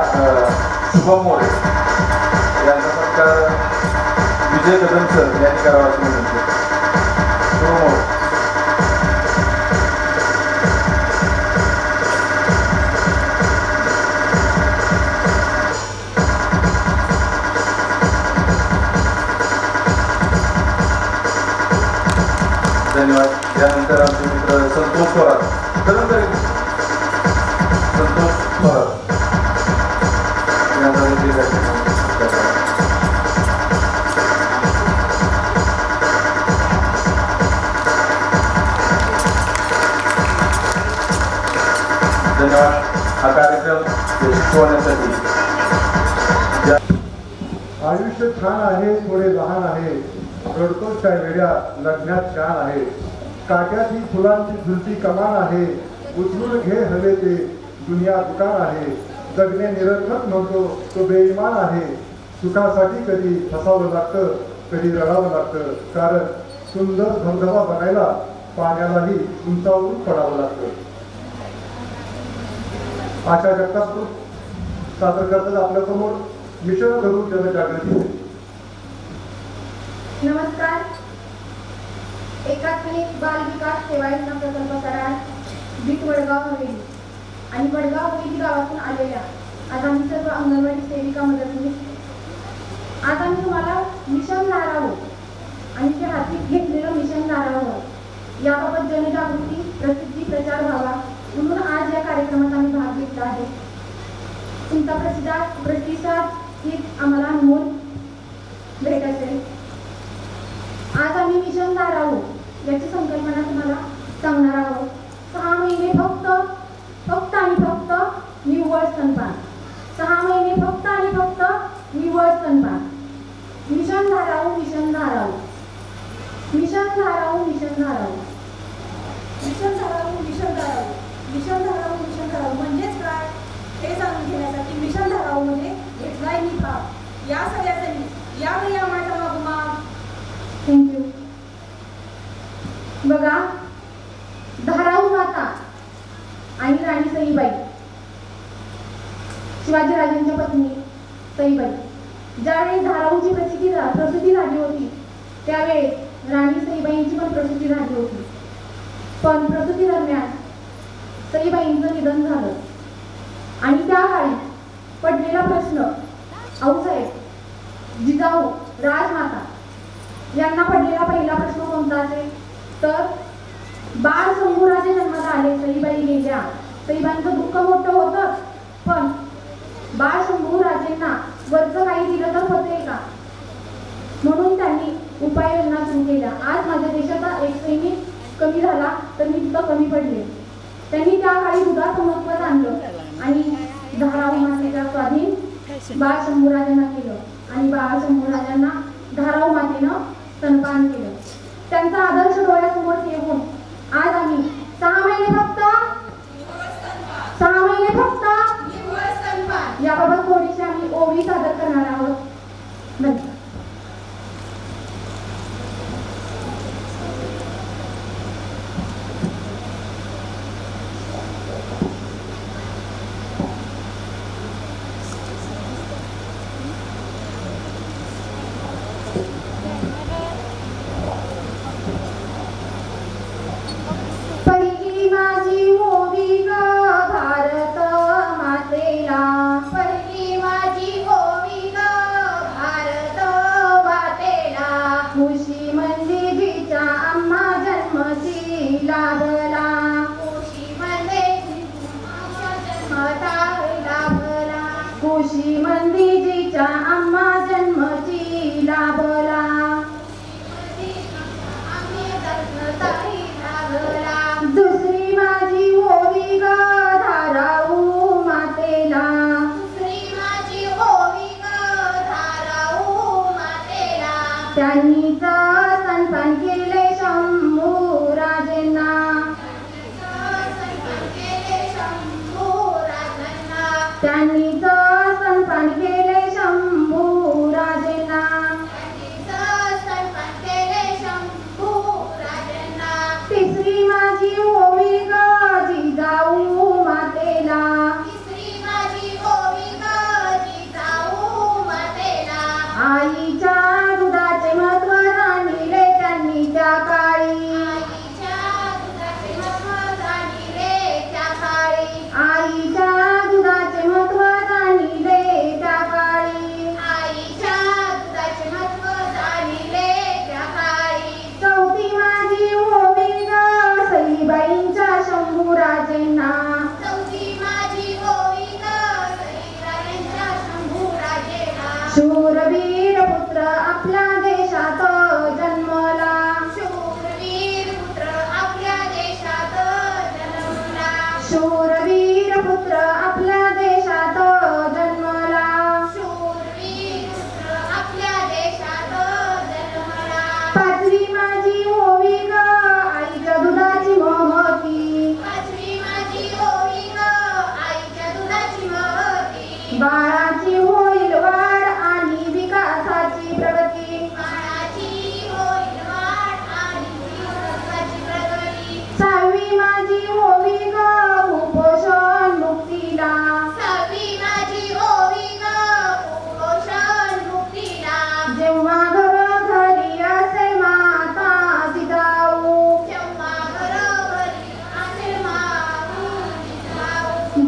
शुभम मोरे यांचा सत्कार विजय कदम सर यांनी करावा अशी विनंती. शुभम मोरे. धन्यवाद. यानंतर आमचे मित्र संतोष थोरात, संतोष थोरात यांचा देखील धन्यवाद. हा कार्यक्रम यशस्वी होण्यासाठी आयुष्य छान आहे, थोडे लहान आहे, रडतोच त्या वेड्या लग्नात छान आहे. काट्याची फुलांची झुलती कमान आहे, उचलून घे हवे ते दुनिया दुकान आहे. जगणे निरर्थक म्हणतो तो बेईमान आहे, सुखासाठी कधी फसावं लागतं, कधी रडावं लागतं, कारण सुंदर धबधबा बघायला पाण्यालाही उंचावरून पडावं लागतं. आशा जगताप सादर करतात आपल्यासमोर मिशन करून जनजागृती. नमस्कार. एकात्मिक बाल विकास सेवा योजना प्रकल्प करार बीट वडगाव हवेली आणि वडगाव हवेली गावातून आलेल्या आज आम्ही सर्व अंगणवाडी सेविका मदतनीस आज आम्ही तुम्हाला मिशन धारावं आणि ते हाती घेतलेलं मिशन धारावं याबाबत जनजागृती प्रसिद्धी प्रचार व्हावा म्हणून आज या कार्यक्रमात आम्ही भाग घेतला आहे. तुमचा प्रतिसाद हीच आम्हाला अनमोल भेट असेल. आज आम्ही मिशन धारावं याची संकल्पना तुम्हाला सांगणार आहोत. 6 महिने फक्त आणि फक्त निव्वळ स्तनपान. 6 महिने फक्त आणि फक्त निव्वळ स्तनपान. मिशन धारावं मिशन धारावं मिशन धारावं मिशन धारावं मिशन धारावं मिशन धारावं मिशन धारावं मिशन धारावं म्हणजेच काय हे जाणून घेण्यासाठी मिशन धारावं म्हणजे घेतलाय मी भाग. या सगळ्यांनी यावेळी आम्हाला मागोमाग. थँक्यू. बघा, धाराऊ माता आणि राणी सईबाई शिवाजीराजांच्या पत्नी सईबाई ज्यावेळी धाराऊची प्रसूती झाली होती त्यावेळेस राणी सईबाईंची पण प्रसूती झाली होती. पण प्रसूती दरम्यान सईबाईंचं निधन झालं आणि त्या काळी पडलेला प्रश्न आऊसाहेब जिजाऊ राजमाता यांना पडलेला पहिला प्रश्न कोणता असेल तर बाळ शंभूराजे जन्माला आले, सईबाई गेल्या. सईबाईंचं दुःख मोठं होतं पण बाळ शंभूराजेंना वरचं काही दिलं तर होते का म्हणून त्यांनी उपाययोजना सुरू केल्या. आज माझ्या देशाचा एक सैनिक कमी झाला तर मी तिथं कमी पडले. त्यांनी त्या काळी दुधाचं महत्त्व जाणलं आणि धारावी मातेच्या स्वाधीन बाळ शंभूराजांना केलं आणि बाळ शंभूराजांना धारावी मातेनं स्तनपान केलं. त्यांचा आदर्श डोळ्यासमोर ठेवून आज आम्ही 6 महिने फक्त याबाबत थोडीशी आम्ही ओवी सादर करणार आहोत. धन्यवाद. खुशी मंदीजीच्या आम्हा जन्मची लाभला. दुसरी माझी ओवी ग धाराऊ मातेला. त्यांनीच स्तनपान केले शंभूराजेंना. त्यांनीच स्तनपान केले शंभूराजेंना. तिसरी माझी ओवी ग जिजाऊ मातेला. आईच्या दुधाचे महत्त्व जाणले त्यांनी त्या काळी. आईच्या दुधाचे महत्त्व जाणले त्या काळी. चौथी माझी ओवी ग सईबाईंच्या शंभूराजेंना. शूरवीर पुत्र आपल्या देशात जन्मला. शूरवीर पुत्र आपल्या देशात जन्मला. पाचवी माझी ओवी ग आईच्या दुधाची महती. बाळाची होईल वाढ आणि विकासाची प्रगती.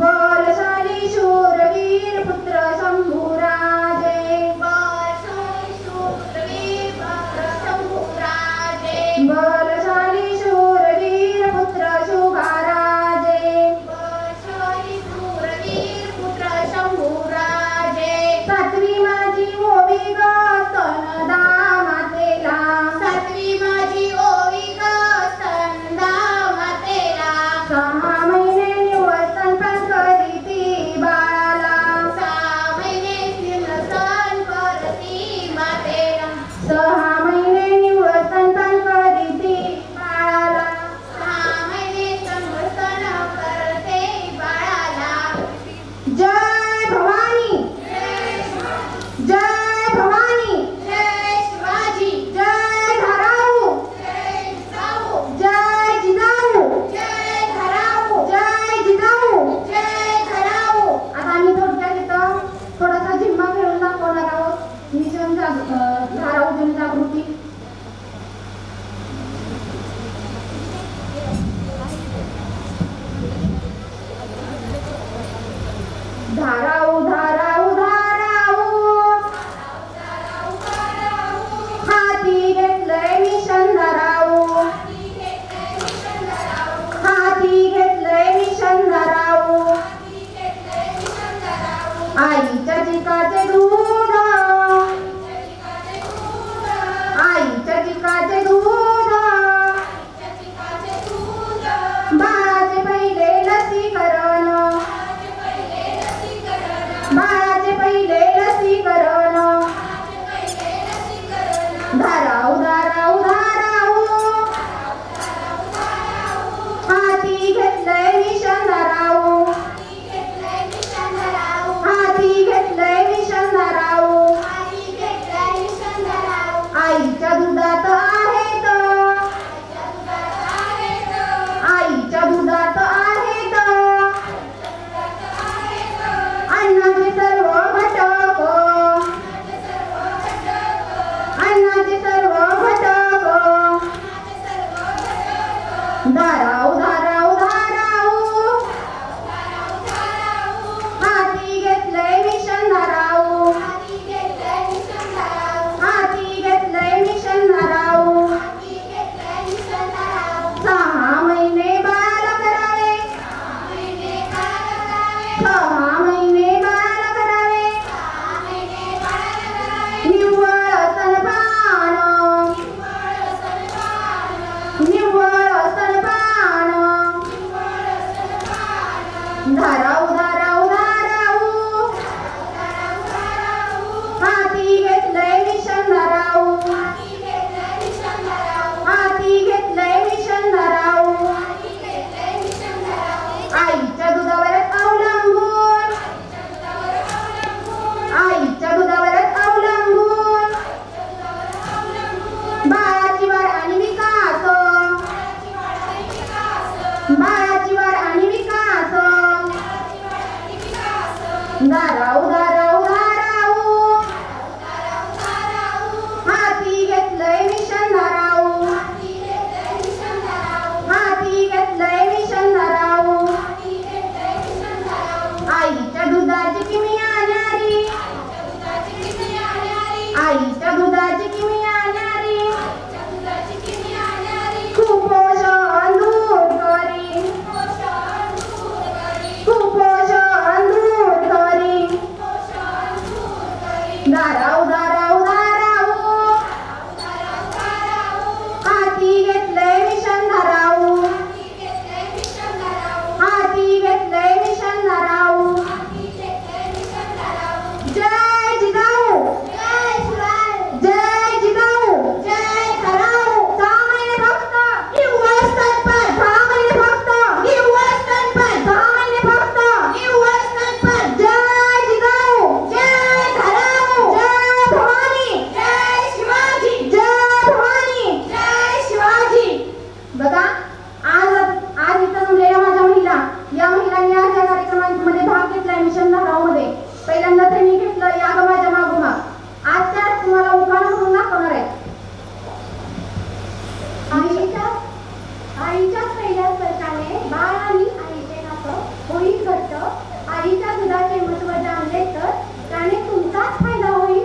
बलशाली शूरवीर पुत्र शंभूराजे बलशाली शूरवीर पुत्र शंभूराजे बलशाली शूरवीर पुत्र शुभाराजे बलशाली शूरवीर पुत्र शंभूराजे सातवी माझी ओवी ग स्तनदा मातेला सातवी माझी ओवी ग स्तनदा मातेला 6 महिने निवसन पण करीती बाळाला 6 महिने निवसन करती मातेला 6 महिने निवसन पण करीती बाळाला 6 महिने निवसन करते बाळाला जय भवानी जय भवानी जय शिवाजी जय धाराऊ जय जिजाऊ जय जिजाऊ जय धाराऊ जय जिजाऊ जय धाराऊ आता आम्ही थोडक्यात इथं थोडासा झिम्मा खेळून दाखवणार आहोत मिशन धाराऊ जनजागृती धाराऊ धाराऊ धाराऊ हाती घेतलंय मिशन धाराऊ हाती घेतलंय मिशन धाराऊ आईच्या चिकाचे दूध आईच्या चिकाचे दूध बाळाचे पहिले लसीकरण बाळाचे पहिले लसीकरण धाराऊ धाराऊ धाराऊ हाती घेतलंय मिशन धाराऊ हाती घेतलंय मिशन धाराऊ आईच्या दुधात आहेत आईच्या दुधात आहेत अन्नाचे सर्व घटक अन्नाचे सर्व घटक धाराऊ धाराऊ धाराऊ हाती घेतलंय मिशन धाराऊ हाती घेतलंय मिशन धाराऊ 6 महिने बाळाला करावे 6 महिने बाळाला करावे निव्वळ स्तनपान निव्वळ स्तनपान धाराऊ धाराऊ धाराऊ हाती घेतलंय मिशन धाराऊ हाती घेतलंय मिशन धाराऊ आईच्या दुधावरच अवलंबून आईच्या दुधावरच अवलंबून बाळाची वाढ आणि विकास बाळाची वाढ आणि विकास धाराऊ धाराऊ धाराऊ हाती घेतलंय मिशन धाराऊ हाती घेतलंय मिशन धाराऊ आईच्या दुधाची किमिया न्यारी आईच्या दुधाची किमिया न्यारी कुपोषण दूर करी कुपोषण दूर करी आईच्या दुधाचे महत्त्व जाणले तर त्याने तुमचाच फायदा होईल.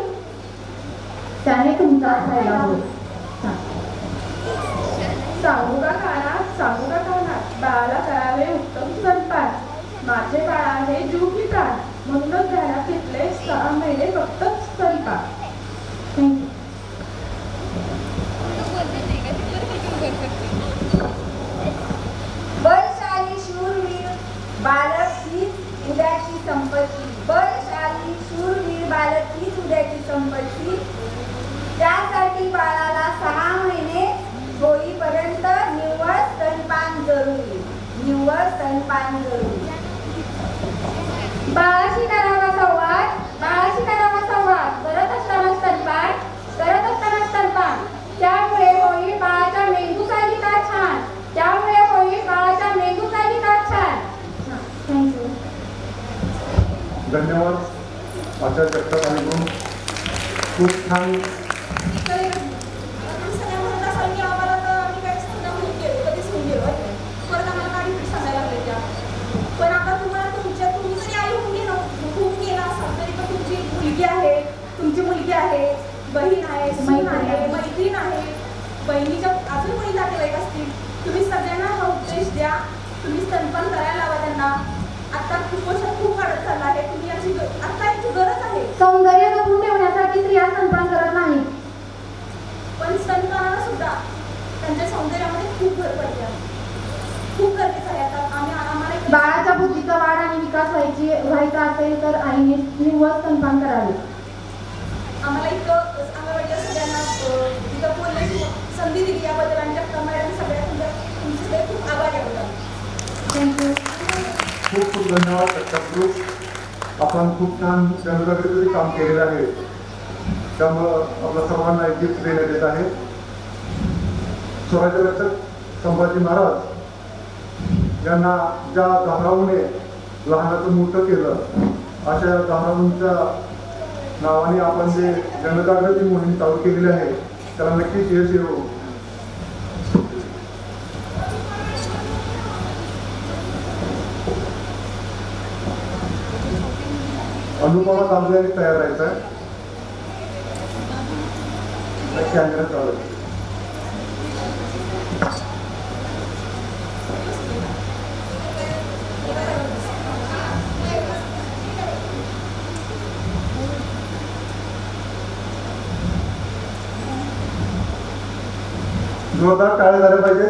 त्याने तुमचाच फायदा होईल. सांगू का कानात बाळाला करावे उत्तम स्तनपान. माझे बाळ आहे जीव की प्राण, म्हणूनच घरात घेतले 6 महिने फक्त स्तनपान. बलशाली शूरवीर बालक हीच उद्याची संपत्ती. बलशाली शूरवीर बालक हीच उद्याची संपत्ती. त्यासाठी बाळाला 6 महिने होईपर्यंत निव्वळ स्तनपान जरुरी. निव्वळ स्तनपान जरुरी. बाळाशी करावा संवाद करत असताना स्तनपान. त्यामुळे होईल बाळाच्या मेंदूचा विकास छान. थँक्यू. धन्यवाद आचार्य जगताप आणि गुण. खूप छान. पण आता तुम्हाला तुम्ही जरी आई होऊन गेला असाल तरी पण तुमची मुलगी आहे, बहीण आहे, सून आहे, मैत्रीण आहे, बहिणीच्या अजून कोणी नातेवाईक असतील. तुम्ही सगळ्यांना हा उपदेश द्या. तुम्ही स्तनपान करायला लावा त्यांना. आता कुपोषण खूप वाढत चाललं आहे. तुम्ही आता याची गरज आहे. सौंदर्य जपून ठेवण्यासाठी स्त्रिया स्तनपान करत नाही, पण स्तनपानाला सुद्धा त्यांच्या सौंदर्यामध्ये खूप भर पडते. खूप गरजेचं आहे. आता आम्हाला बाळाच्या बुद्धीचा वाढ आणि विकास व्हायचा असेल तर आईने निव्वळ स्तनपान करावे. आम्हाला इतकं आंगणवाडीच्या सगळ्यांना इथं बोलण्याची संधी दिली याबद्दल आणि जगताप मॅडम सगळ्या तुमचे खूप आभार आहे. थँक्यू. खूप खूप धन्यवाद जगताप ग्रुप. आपण खूप छान जनजागृतीचे काम केलेलं आहे. त्यामुळं आपल्या सर्वांना एक गिफ्ट देण्यात येत आहे. स्वराज्य रक्षक संभाजी महाराज यांना ज्या धाराऊने लहानाचं मोठं केलं, अशा धाराऊंच्या नावाने आपण जे जनजागृती मोहीम चालू केलेली आहे त्याला नक्कीच यश येऊ. अनुपमा कामगारी तयार राहायचा आहे. कॅमेरा चालू आहे. जोरदार टाळ्या झाल्या पाहिजे.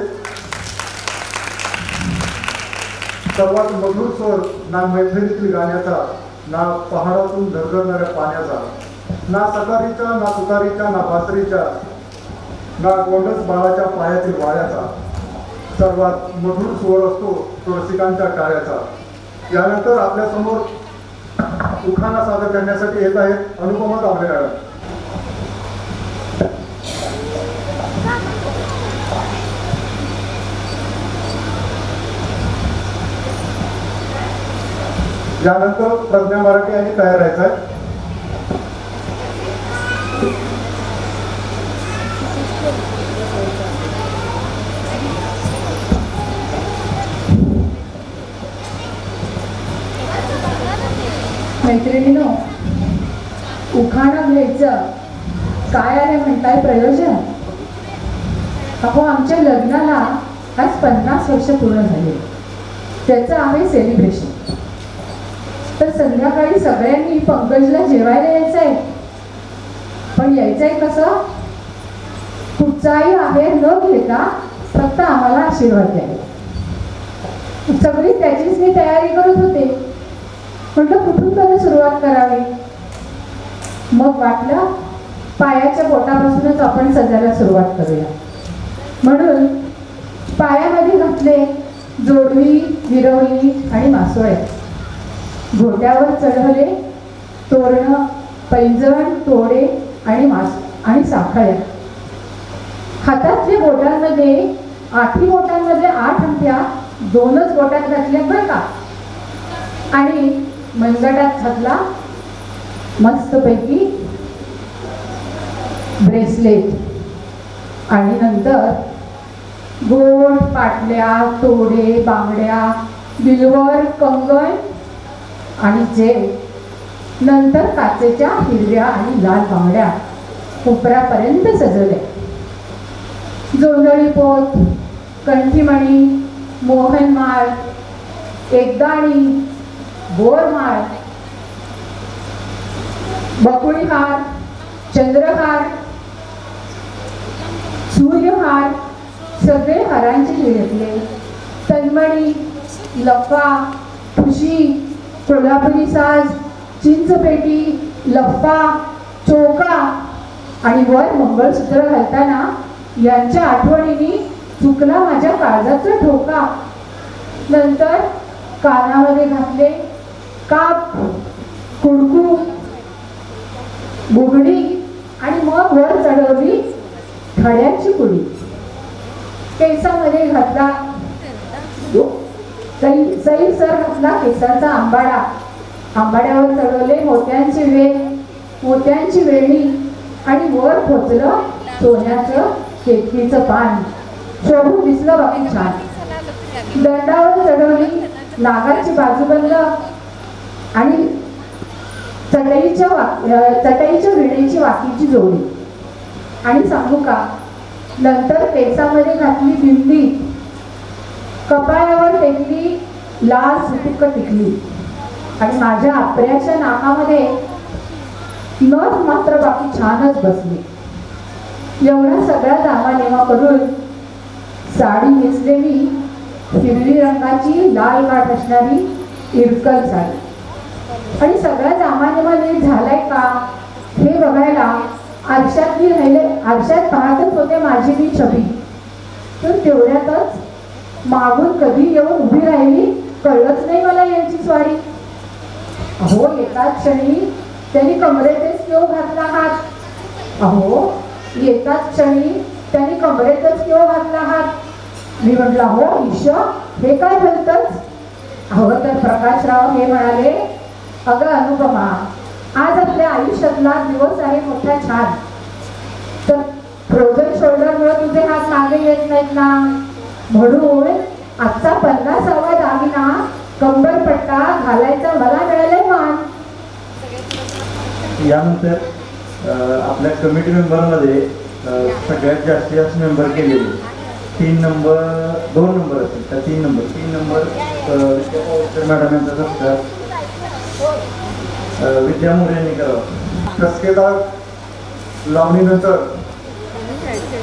सर्वात मधुर स्वर ना मैफिलीतील गाण्याचा, ना पहाडातून धरधरणाऱ्या पाण्याचा, ना सकारीच्या, ना तुतारीच्या, ना बासरीच्या, ना गोंडस बाळाच्या पायातील वाळ्याचा. सर्वात मधुर स्वर असतो तो रसिकांच्या टाळ्याचा. यानंतर आपल्यासमोर उखाणा सादर करण्यासाठी येत आहेत अनुपमा कांबळे मॅडम. यानंतर प्रज्ञा मराठे यांनी तयार राहायचं आहे. मैत्रिणीनो, उखाणा घ्यायचं काय आले म्हणताय प्रयोजन? अहो, आमच्या लग्नाला आज 50 वर्ष पूर्ण झाले. त्याचं आहे सेलिब्रेशन. तर संध्याकाळी सगळ्यांनी पंकजला जेवायला यायचंय. पण यायचंय कसं? कुठचाही आहेर न घेता फक्त आम्हाला आशीर्वाद द्यायला. सगळी त्याचीच मी तयारी करत होते. म्हटलं कुठून त्याला सुरुवात करावी. मग वाटलं पायाच्या बोटापासूनच आपण सजायला सुरुवात करूया. म्हणून पायामध्ये घातले जोडवी, विरवली आणि मासोळ्या. घोट्यावर चढवले तोरणं, पैंजण, तोडे आणि साखळ्या. हातातल्या बोटांमध्ये 8 बोटांमधल्या 8 अंगठ्या 2च बोटात घातल्या बरं का. आणि मनगटात घातला मस्तपैकी ब्रेसलेट. आणि नंतर गोड पाटल्या, तोडे, बांगड्या, बिलवर, कंगण आणि जेव, नंतर काचेच्या हिरव्या आणि लाल बांगड्या उपरापर्यंत सजवल्या. जोंधळी पोत, कंठीमणी, मोहनमाळ, एकदाणी, बोरमाळ, बकुळीहार, चंद्रहार, सूर्यहार सगळे हारांचे घेतले. तन्मणी, लफा, ठुशी, कोल्हापुरी साज, चिंचपेटी, लफा, चोका आणि वर मंगळसूत्र घालताना यांच्या आठवणीने चुकला माझ्या काळजाचा ठोका. नंतर कानामध्ये घातले काप, कुडकू, बुगडी आणि मग वर चढवली खड्याची कुडी. केसामध्ये घातला सर घातला केसांचा आंबाडा. आंबाड्यावर चढवले मोत्यांचे वेल, मोत्यांची वेणी आणि वर खोचलं सोन्याचं केतकीचं पान. शोभून दिसलं बाकी छान. दंडावर चढवली नागाची बाजूबंद आणि चटईच्या विणेची वाकीची जोडी. आणि सांगू का, नंतर केसामध्ये घातली बिंदी, कपाळावर टेकली लाल सुटुक टिकली आणि माझ्या आपऱ्याच्या नाकामध्ये नथ मात्र बाकी छानच बसली. एवढा सगळा दामानेमा करून साडी नेसले मी, हिरवी रंगाची लाल गाठ असणारी इरकल साडी. आणि सगळा दामानेमा नीट झालाय का हे बघायला आरशात पाहतच होते माझी मी छबी. तर तेवढ्यातच मागून कधी येऊन उभी राहिली कळलंच नाही मला यांची स्वारी. अहो एकाच क्षणी त्यांनी कमरेतच केव घातला हात. अहो एकाच क्षणी त्यांनी कमरेतच केव घातला हात. मी म्हटलं हो ईश्वर हे काय बोलतच. अहो तर प्रकाशराव हे म्हणाले, अगं अनुपमा, आज आपल्या आयुष्यातला दिवस आहे मोठा छान. तर फ्रोझन शोल्डरमुळे तुझे हात मागे येत नाहीत ना, म्हणून आजचा 50वा दागिना कंबरपट्टा घालायचा मला मिळालाय मान. यानंतर आपल्या कमिटी मेंबरमध्ये सगळ्यात जास्त मेंबर केलेले 2 नंबर असतील त्या 3 नंबर मॅडम यांचा सत्कार विद्या मोरे यांनी करावा. ठसकेदार लावणीनंतर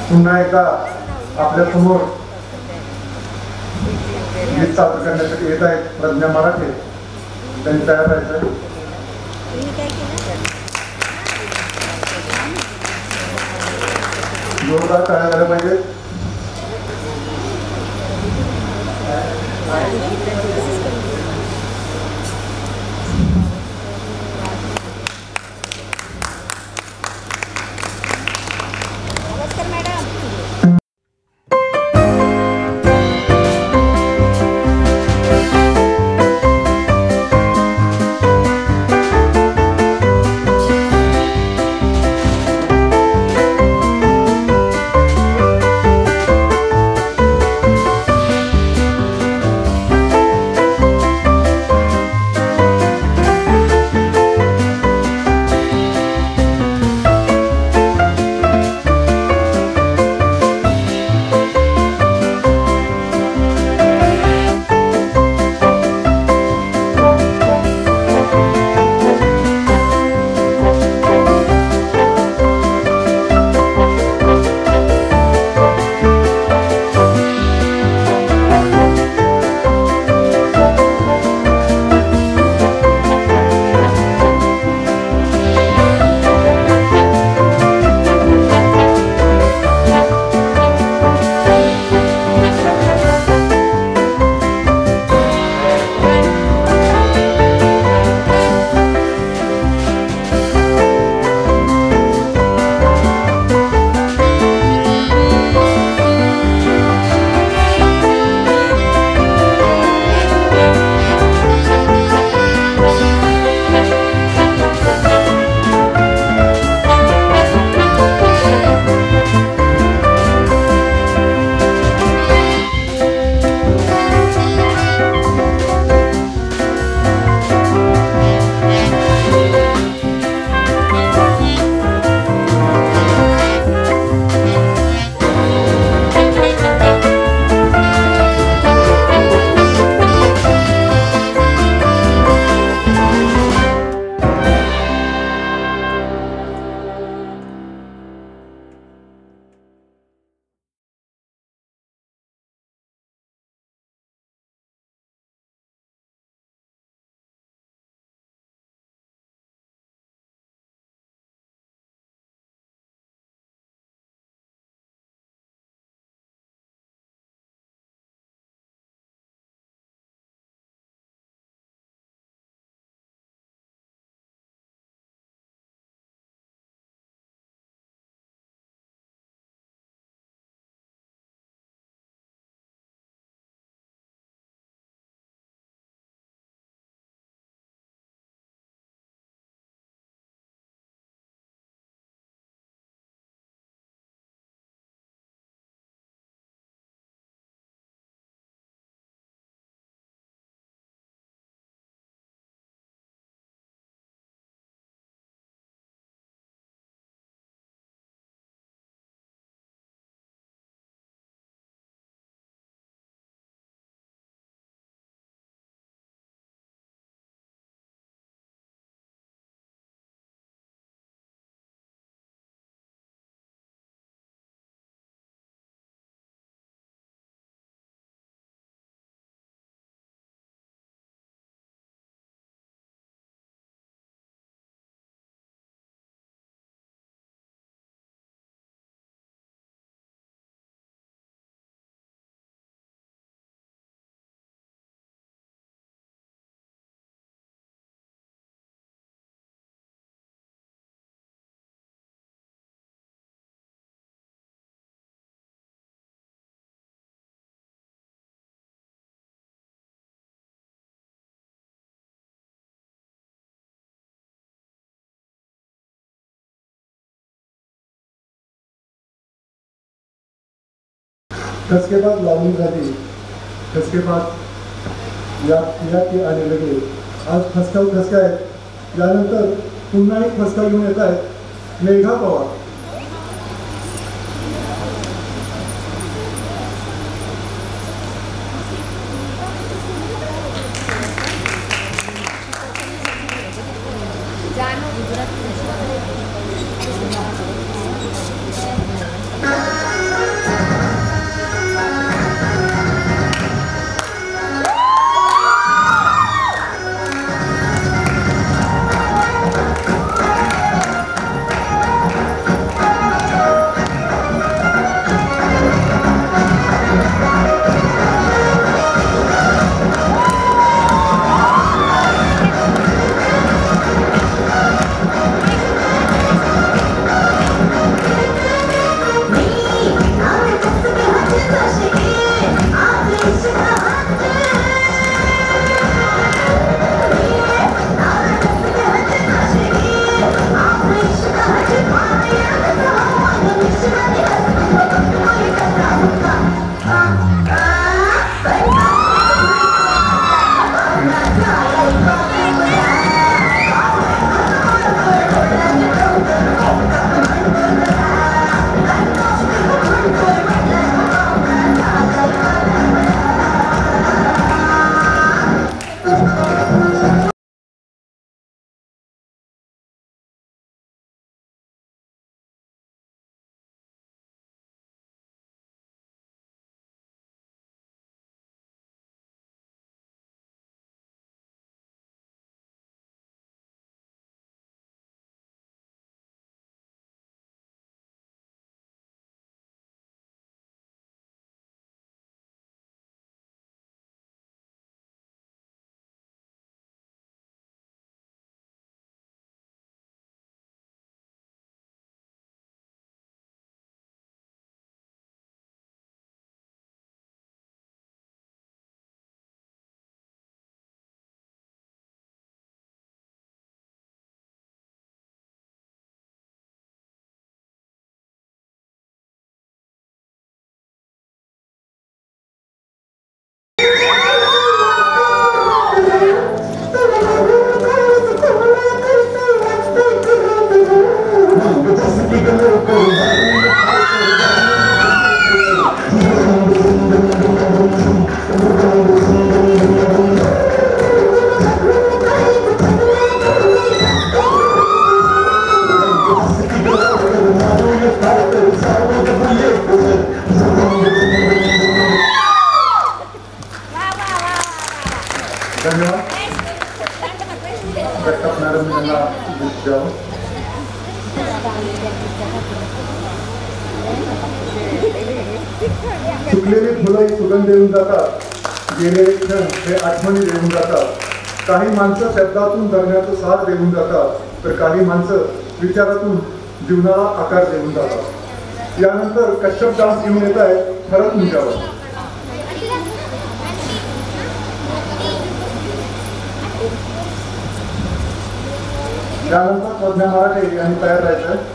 पुन्हा एकदा आपल्या समोर गीत सादर करण्यासाठी येत आहेत प्रज्ञा मराठे. त्यांनी तयार राहायचं. जोरदार टाळ्या झाल्या पाहिजे. ठसकेबाज लावणी झाली, ठसकेबाज या की आले लगे. आज ठसकाव ठसका आहेत. यानंतर पुन्हा एक ठसका घेऊन येत आहेत मेघा पवार. सुकलेली फुलं सुगंध देऊन जातात, गेलेले क्षण हे आठवणी देऊन जातात. काही माणसं शब्दातून जगण्याचं साथ देऊन जातात, तर काही माणसं विचारातून जीवनाला आकार देऊन जातात. यानंतर कश्यप डान्स घेऊन येत आहेत ठरत मुंजावर. त्यानंतर प्रज्ञा मराठे यांनी तयार राहायचं.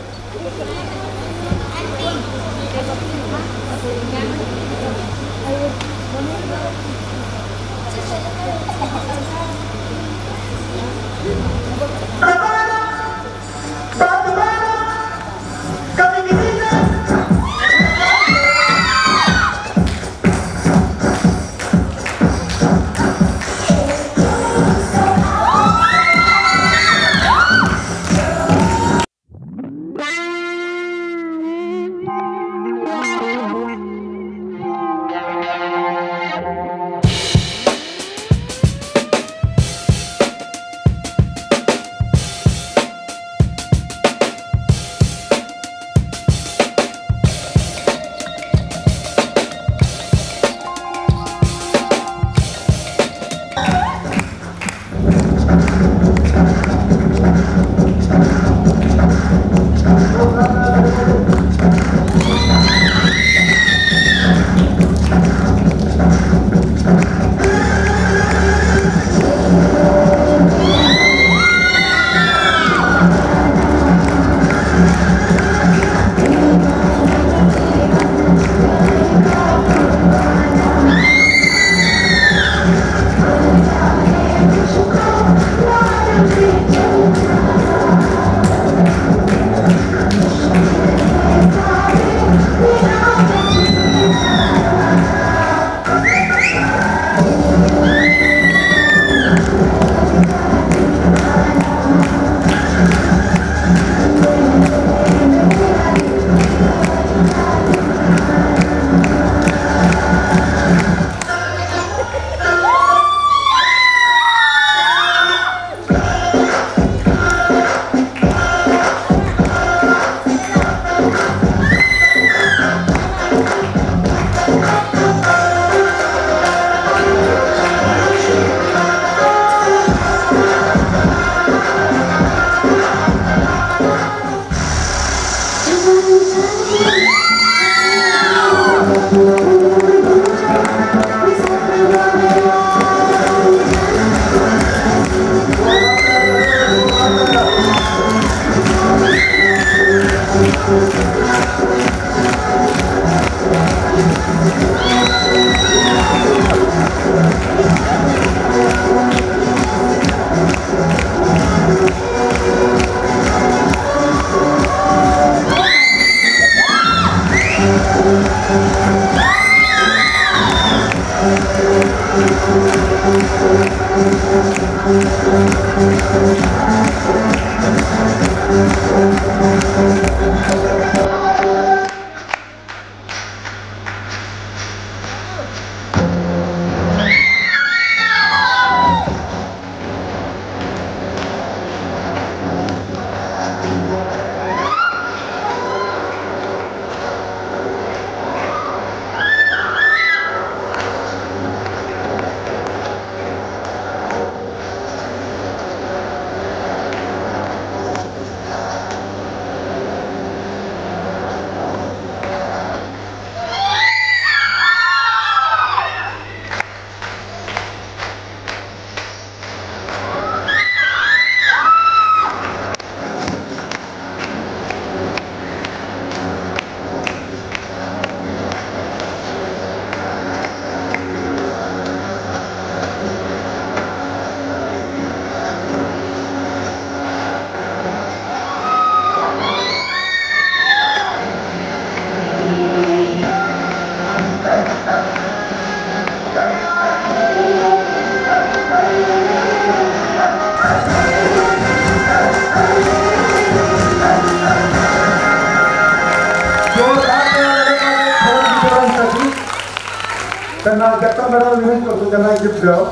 जगताप मॅडम विनंती करतो त्यांना गिफ्ट द्यावं.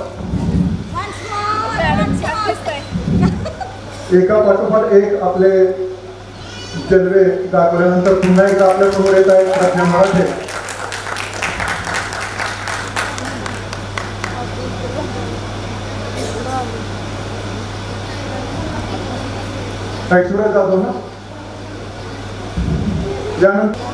एका पाठोपाठ एक आपले जलवे दाखवल्यानंतर पुन्हा एकदा आपल्या समोर येत आहे प्रज्ञा मराठे. ऐश्वर्या जाधव ना यानंतर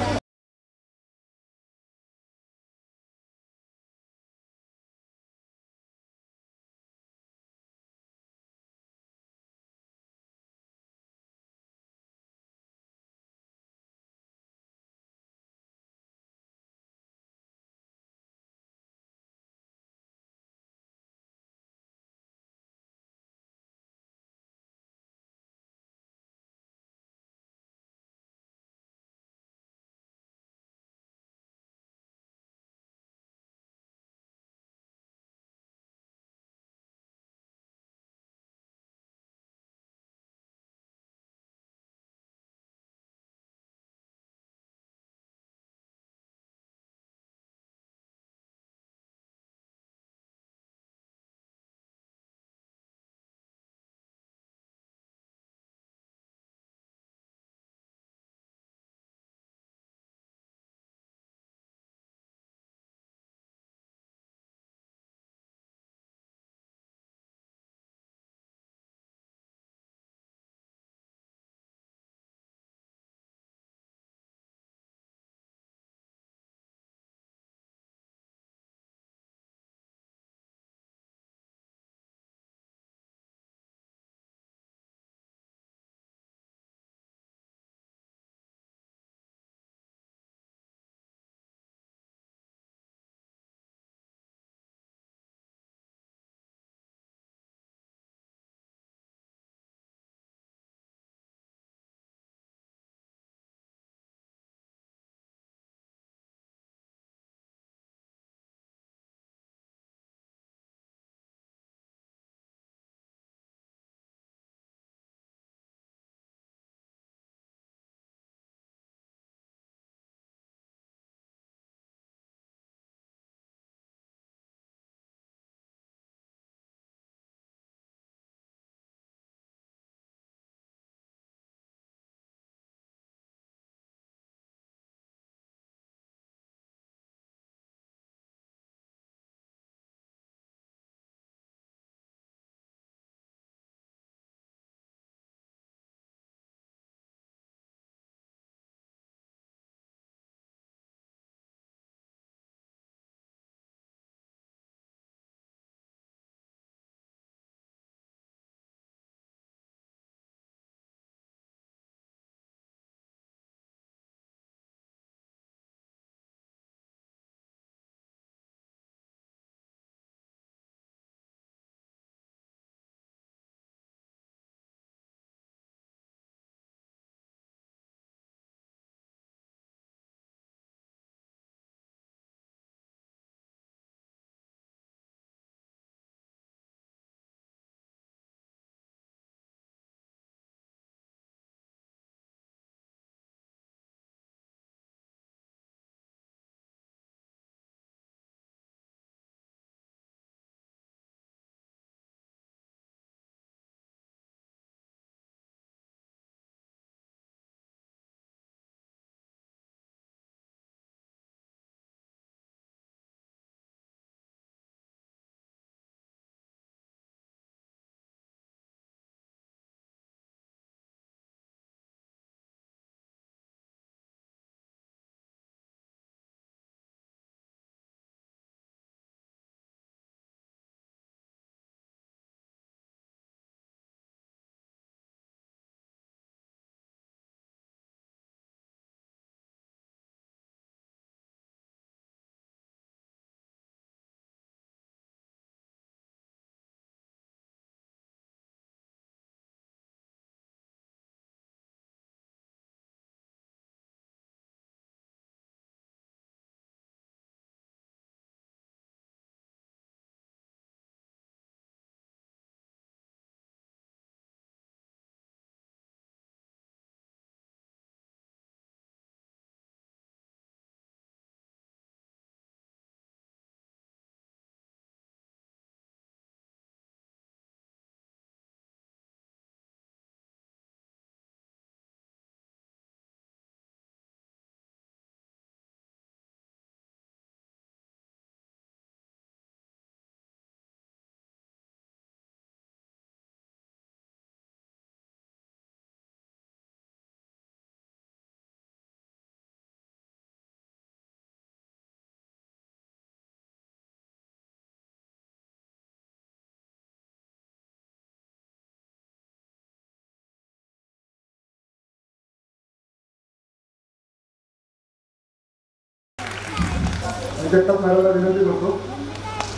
शेतात मॅडमला विनंती करतो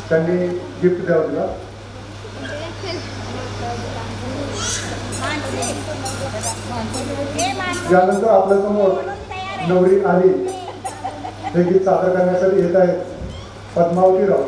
त्यांनी गिफ्ट द्यावं तिला. यानंतर आपल्या समोर नवरी आली हे गीत सादर करण्यासाठी येत आहेत पद्मावती राव.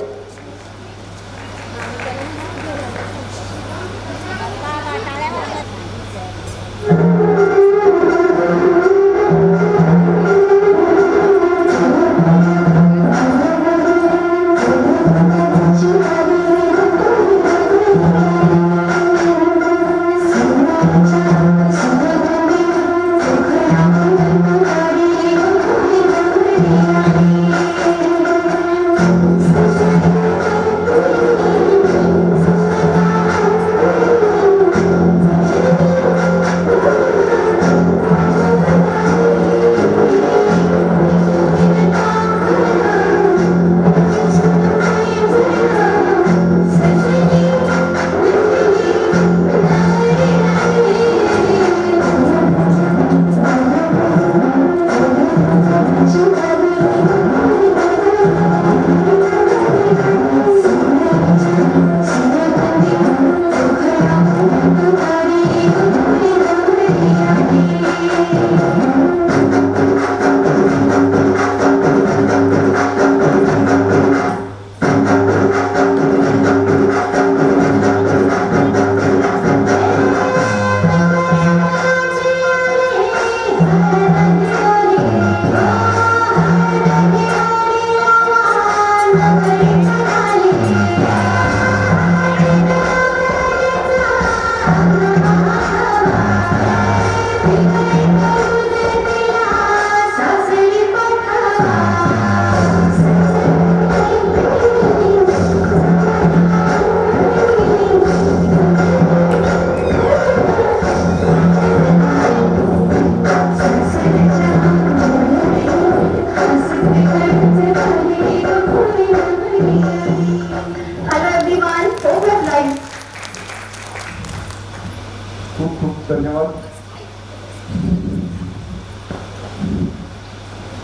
धन्यवाद.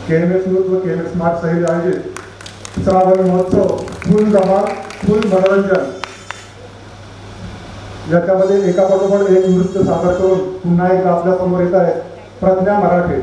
KMS यूथ व KMS स्मार्ट सहल आयोजित श्रावण महोत्सव फुल धमाल फुल मनोरंजन याच्यामध्ये एकापाठोपाठ एक नृत्य सादर करून पुन्हा एकदा आपल्या समोर येत आहे प्रज्ञा मराठे.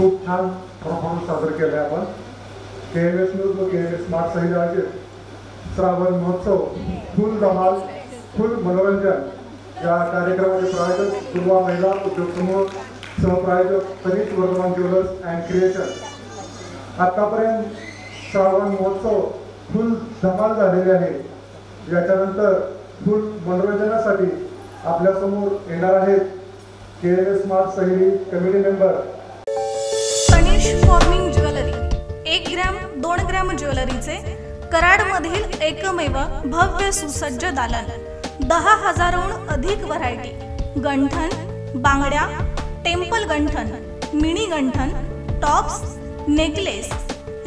खूप छान परफॉर्मन्स सादर केले आपण KMS न्यूज व KMS स्मार्ट सहित आयोजित श्रावण महोत्सव फुल धमाल फुल मनोरंजन या कार्यक्रमाचे प्रायोजक दुर्वा महिला उद्योग समूह सहप्रायोजक Tanish Vardhaman jewellers and creation आतापर्यंत श्रावण महोत्सव फुल धमाल झालेले आहे। याच्यानंतर फुल मनोरंजनासाठी आपल्यासमोर येणार आहेत KMS स्मार्ट सहित committee member Tanish forming jewellery 1 gram 2 gram ज्वेलरीचे कराडमधील एकमेव भव्य सुसज्ज दालन 10,000हून अधिक व्हरायटी गंठन बांगड्या टेम्पल गंठन मिनी गंठन टॉप्स नेकलेस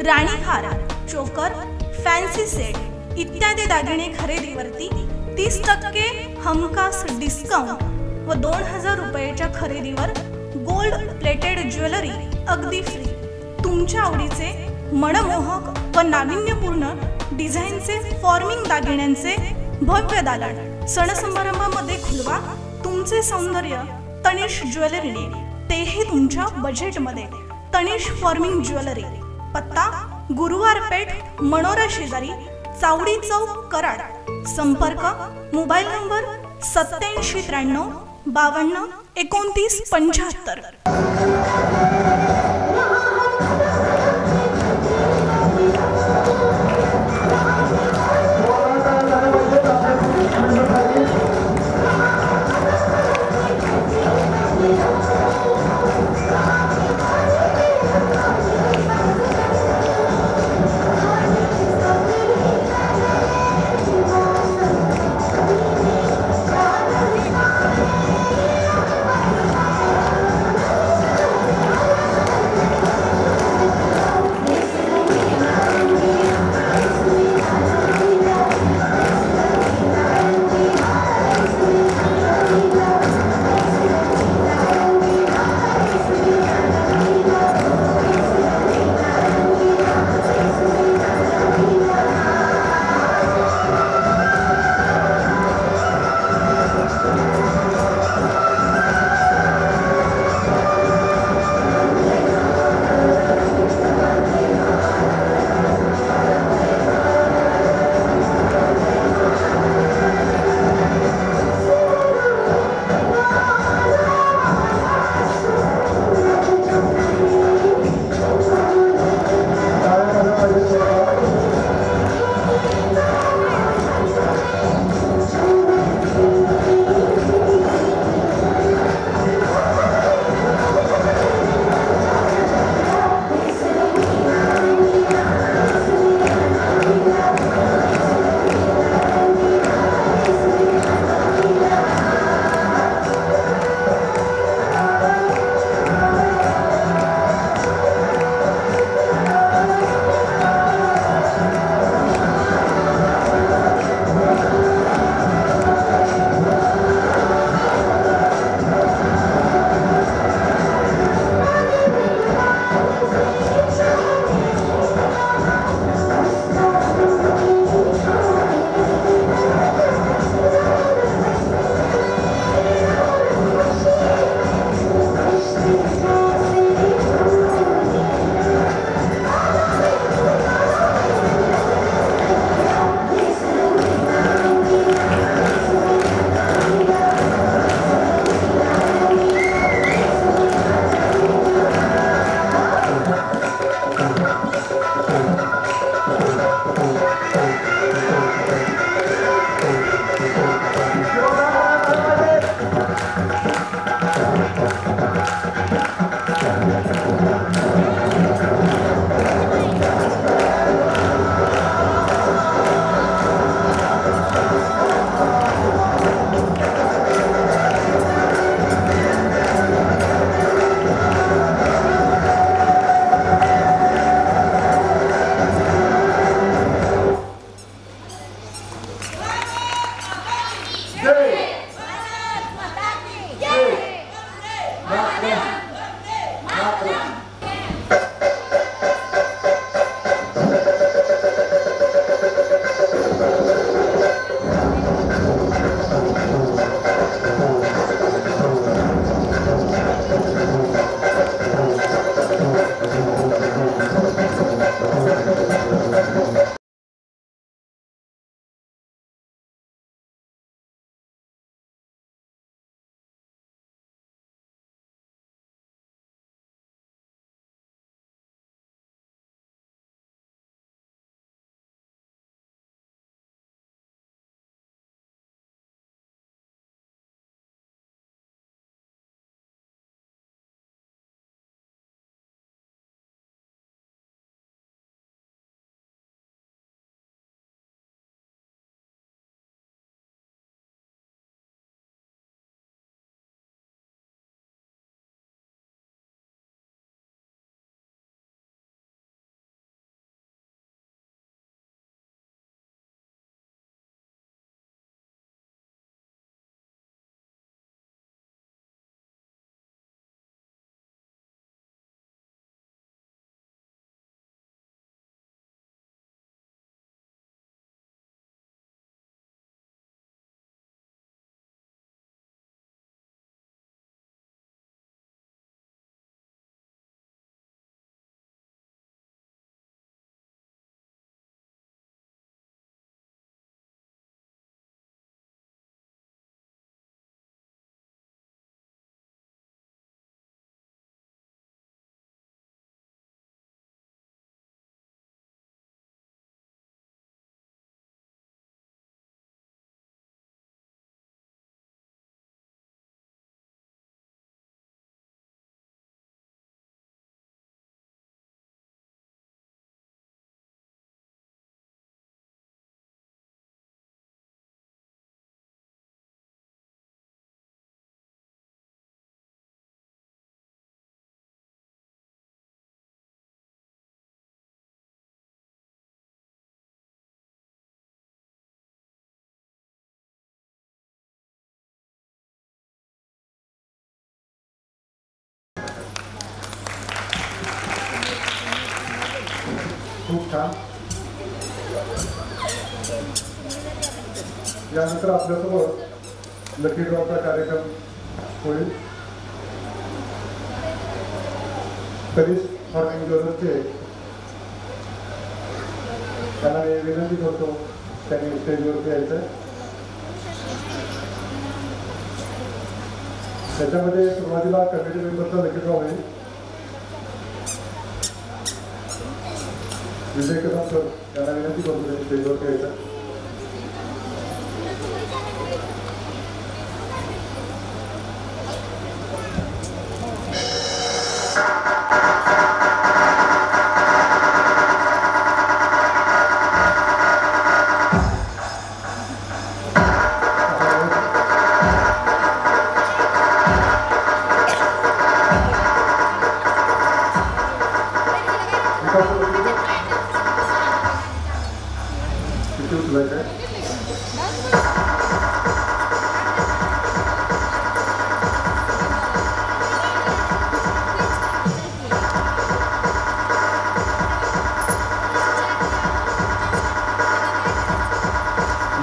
राणीहार चोकर फॅन्सी सेट इत्यादी दागिने खरेदीवरती 30% हमखास डिस्काउंट व 2,000 रुपयाच्या खरेदीवर गोल्ड प्लेटेड ज्वेलरी अगदी फ्री। तुमच्या आवडीचे मनमोहक व नाविन्यपूर्ण डिझाईनचे फॉर्मिंग दागिन्यांचे भव्य दालन सण समारंभामध्ये खुलवा तुमचे सौंदर्य तनिष ज्वेलरीने, तेही तुमच्या बजेटमध्ये। तनिष फॉर्मिंग ज्वेलरी, पत्ता गुरुवार पेठ मनोरा शेजारी चावडी चौक कराड। संपर्क मोबाईल नंबर 8793 52 29 75। खूप छान. यानंतर आपल्यासोबत लकी ड्रॉचा कार्यक्रम होईल. कनिष्ठ फार्मिंग ज्वेलर्सचे त्यांना विनंती करतो त्यांनी स्टेजवरती यायचं. त्याच्यामध्ये सुरुवातीला कमिटी मेंबरचा लकी ड्रॉ होईल. विजय कदम सर त्यांना विनंती करतो त्यांनी स्टेजवरती यायचं.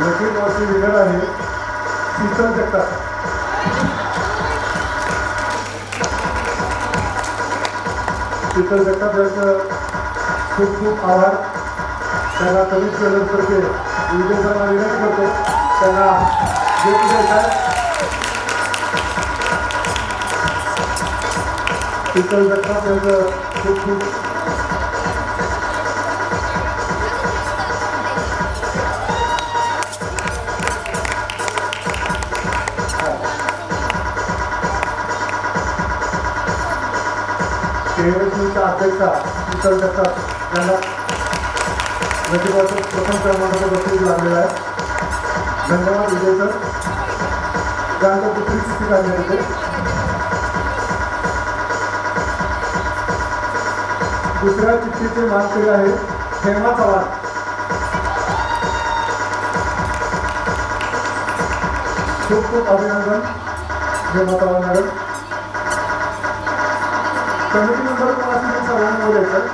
लकी ड्रॉची विनर आहे शीतल जगताप. शीतल जगताप यांचं खूप खूप आभार. त्यांना कनिष्ठ ज्वेलर्सतर्फे विजयसांना विनंती करतो त्यांना गिफ्ट द्यायचं आहे. शीतल जगताप यांचं खूप खूप केएसयूच्या अध्यक्षा शीतल जगताप यांना लकीड्रॉचं प्रथम क्रमांकाचं बक्षीस लागलेलं आहे. धन्यवाद विजय सर. त्यानंतर दुसरी चिठ्ठी काढण्यात येते. दुसऱ्या चिठ्ठीचे मानकरी आहे हेमा चव्हाण. खूप खूप अभिनंदन Hema Chavan madam. Committee member कोण असेल सर्वांनी बोलायचं.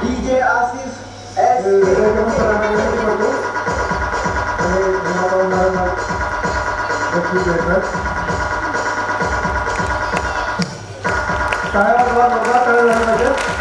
DJ आसिफ SK सरांना विनंती करतो आणि हेमा चव्हाण मॅडम बक्षीस द्यायचं. टाळ्या वाजवा बघा टाळ्या झाल्या पाहिजे.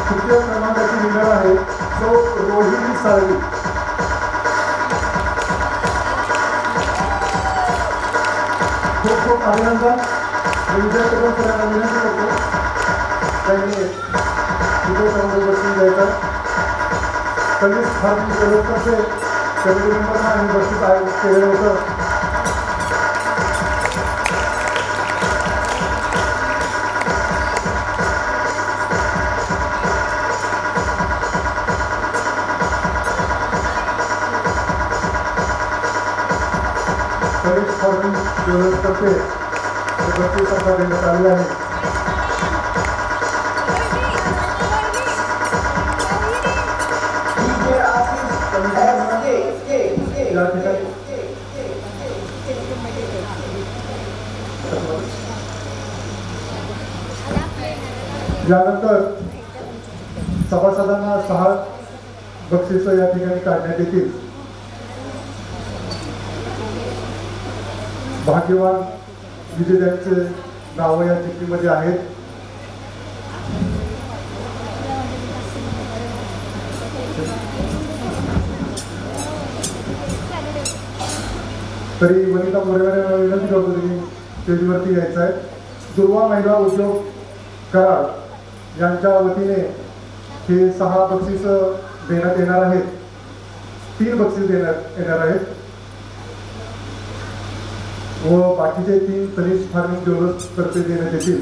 तृतीय क्रमांकाची विनर आहे सौ रोहिणी साळवी. खूप खूप अभिनंदन. विजय कदम सरांना विनंती करतो त्यांनी तृतीय क्रमांक बक्षीस द्यायचं. कनिष्ठ फार्मिंग ज्वेलर्सतर्फे कमिटी मेंबरना आणि बक्षीस आयोजित केलेलं होतं. कनिष्ठ फार्मिंग ज्वेलर्सतर्फे बक्षीस संख्या देण्यात आली आहे. DJ आसिफ SK या ठिकाणी यानंतर सभासदांना 6 बक्षीस या ठिकाणी काढण्यात येतील. भाग्यवान विजेत्यांचे नावं या चिठ्ठीमध्ये आहेत. तरी वनिता मोरेवार विनंती करतो तुम्ही स्टेजवरती यायचं आहे. दुर्वा महिला उद्योग कराड यांच्या वतीने हे 6 बक्षीस देण्यात येणार आहेत. 3 बक्षीस देण्यात येणार आहेत व बाकीचे 3 कनिष्ठ फार्मिंग ज्वेलर्स तर्फे देण्यात येतील.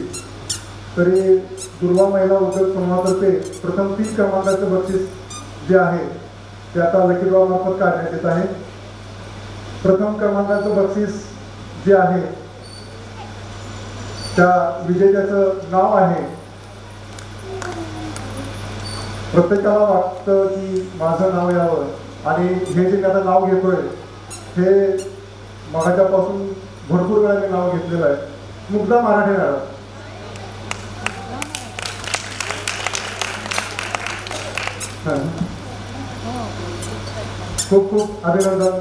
तरी दुर्वा महिला उद्योग समूहातर्फे प्रथम 3 क्रमांकाचे बक्षीस जे आहे ते आता लकी ड्रॉ मार्फत काढण्यात येत आहे. प्रथम क्रमांकाचं बक्षीस जे आहे त्या विजेत्याचं नाव आहे. प्रत्येकाला वाटतं की माझं नाव यावं आणि हे जे मी आता नाव घेतोय हे मगाच्यापासून भरपूर वेळा मी नाव घेतलेलं आहे. मुग्धा मराठे मॅडम. खूप खूप अभिनंदन.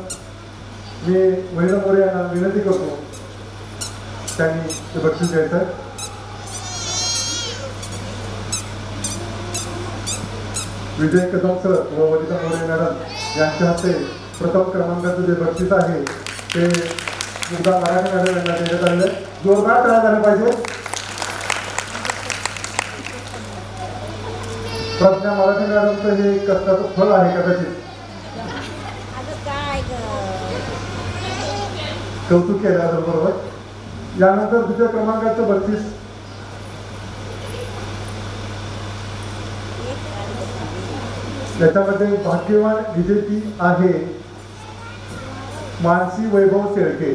मी वैदा मोरे यांना विनंती करतो त्यांनी ते बक्षीस द्यायचं आहे. विजय कदम सर व वनिता मोरे मॅडम यांच्या हस्ते प्रथम क्रमांकाचं जे बक्षीस आहे ते मुग्धा मराठे मॅडम यांना देण्यात आलेलं आहे. जोरदार टाळ्या झाल्या पाहिजे. प्रज्ञा मराठे मॅडमचं हे कष्टाचं फळ आहे कदाचित. कौतुक केलं बरोबर. यानंतर दुसऱ्या क्रमांकाचं बक्षीस त्याच्यामध्ये भाग्यवान विजेती आहे मानसी वैभव शेळके.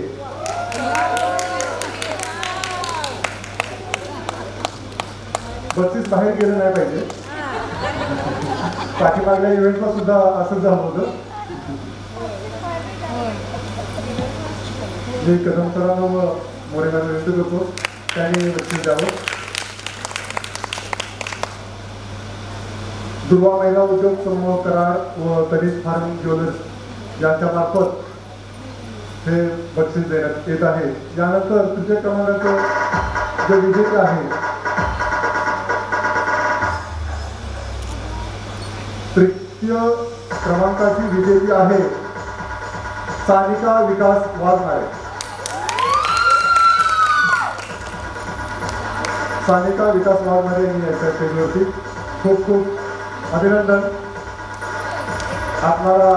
बक्षीस बाहेर गेलं नाही पाहिजे. पाठीमागल्या इव्हेंटला सुद्धा असंच झालं होतं. जे कदम सरांना व मोरेंना विनंती करतो त्यांनी बक्षीस द्यावं. दुर्वा महिला उद्योग समूह कराड व कनिष्ठ फार्मिंग ज्वेलर्स यांच्या मार्फत हे बक्षीस देण्यात येत आहे. यानंतर तृतीय क्रमांकाचे जे विजेते आहे तृतीय क्रमांकाची विजेती आहे सानिका विकास वाघमारे. सानिका विकास वाघमारे यांनी याच्या स्टेजवरती खूप खूप अभिनंदन. आपणाला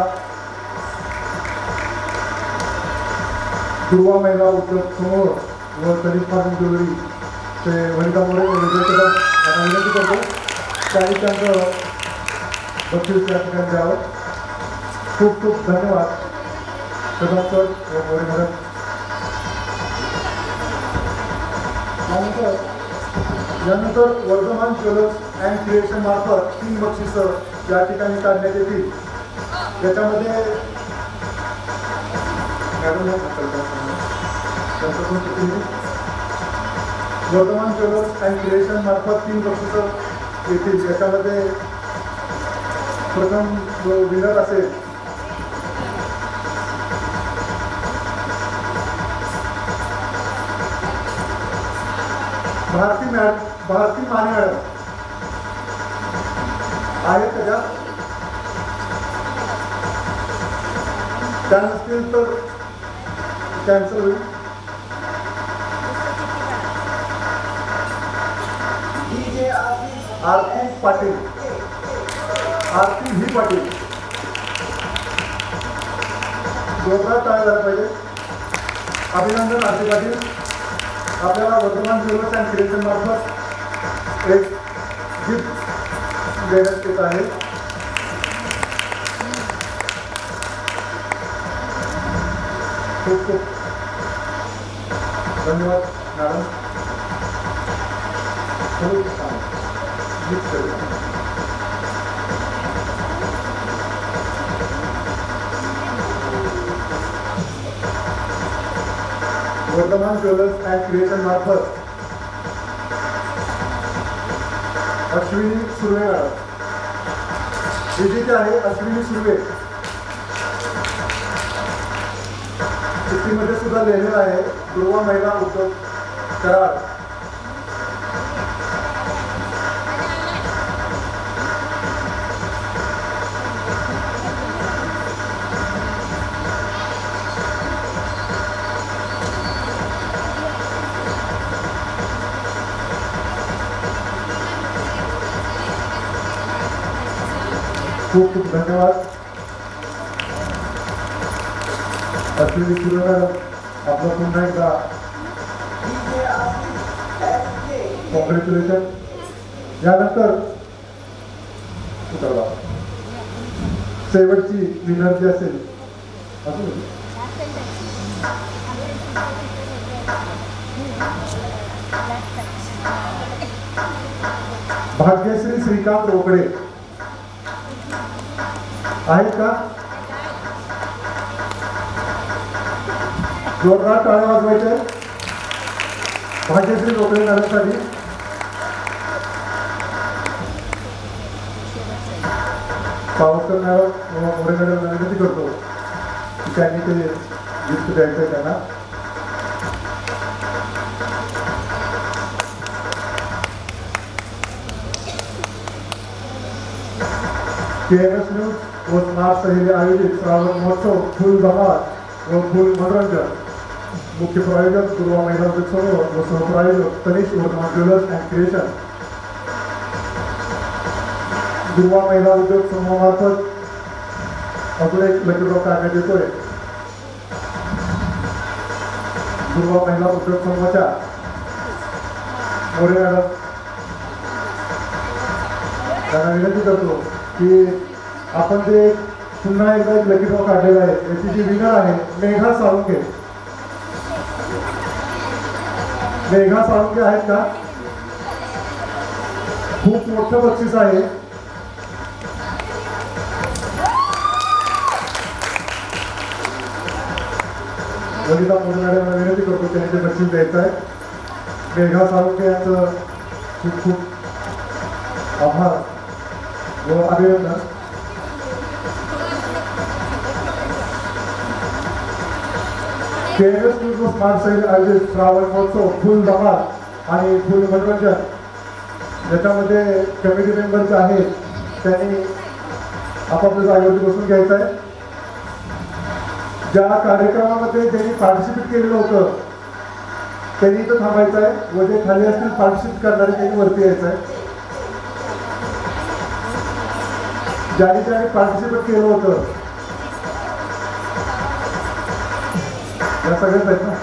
दुर्वा महिला उद्योग समूह व कनिष्ठ फार्मिंग ज्वेलरी ते वनिता मोरे विजय कदम यांना विनंती करतो त्यांनी त्यांचं बक्षीस या ठिकाणी द्यावं. खूप खूप धन्यवाद कदम सर व मोरे मॅडम. यानंतर वर्धमान ज्वेलर्स अँड क्रिएशन मार्फत 3 बक्षिसं या ठिकाणी काढण्यात येतील. त्याच्यामध्ये वर्धमान ज्वेलर्स अँड क्रिएशन मार्फत 3 बक्षिसं येतील. याच्यामध्ये प्रथम जो विनर असेल भारती माने मॅडम आहेत त्याच्या. त्या नसतील तर कॅन्सल होईल. आरती पाटील. आरती ही पाटील. जोरदार टाळ्या झाल्या पाहिजे. अभिनंदन आरती पाटील. आपल्याला वर्धमान ज्वेलर्स अँड क्रिएशन मार्फत एक गिफ्ट देण्यात येत आहे. खूप खूप धन्यवाद मॅडम. खूप छान गिफ्ट करूया. वर्धमान ज्वेलर्स अँड क्रिएशन मार्फत अश्विनी सुर्वे मॅडम विजेते आहे. अश्विनी सुर्वे चिठ्ठीमध्ये सुद्धा लिहिलेलं आहे दुर्वा महिला उद्योग कराड. खूप खूप धन्यवाद अश्विनी सुर्वे मॅडम. आपलं पुन्हा एकदा कॉंग्रॅच्युलेशन. यानंतर शेवटची विनर जी असेल भाग्यश्री श्रीकांत रोकडे आहेत का? जोरदार टाळ्या वाजवायच्या भाग्यश्री रोकडे मॅडमसाठी. पावसकर मॅडम मोरे मॅडम विनंती करतो की त्यांनी ते गिफ्ट द्यायचं आहे त्यांना. KMS न्यूज व स्मार्ट सहेली आयोजित श्रावण महोत्सव फुल धमाल व फुल मनोरंजन. मुख्य प्रायोजक दुर्वा महिला उद्योग समूह व सहप्रायोजक Tanish Vardhaman jewellers and creation. Durva महिला उद्योग समूहामार्फत अजून एक लकी ड्रॉ करण्यात येतोय. दुर्वा महिला उद्योग समूहाच्या मोरे मॅडम त्यांना विनंती करतो की आपण जे पुन्हा एकदा एक लकी ड्रॉ काढलेला आहे याची जी विनर आहे मेघा साळुंके. मेघा साळुंके आहेत का? खूप मोठं बक्षीस आहे. ललिता मोरे मॅडमला विनंती करतो त्यांनी ते बक्षीस द्यायचं आहे. मेघा साळुंके यांचं खूप खूप आभार व अभिनंदन. KMS न्यूज व स्मार्ट सहेली आयोजित श्रावण महोत्सव फुल धमाल आणि फुल मनोरंजन. ज्याच्यामध्ये कमिटी मेंबर्स आहेत त्यांनी आपापल्या जागेवरती बसून घ्यायचं आहे. ज्या कार्यक्रमामध्ये ज्यांनी पार्टिसिपेट केलेलं होतं त्यांनी इथं थांबायचं आहे व जे खाली असतील पार्टिसिपेट करणारे त्यांनी वरती यायचं आहे. ज्याने ज्याने पार्टिसिपेट केलं होतं या सगळ्याच आहेत ना.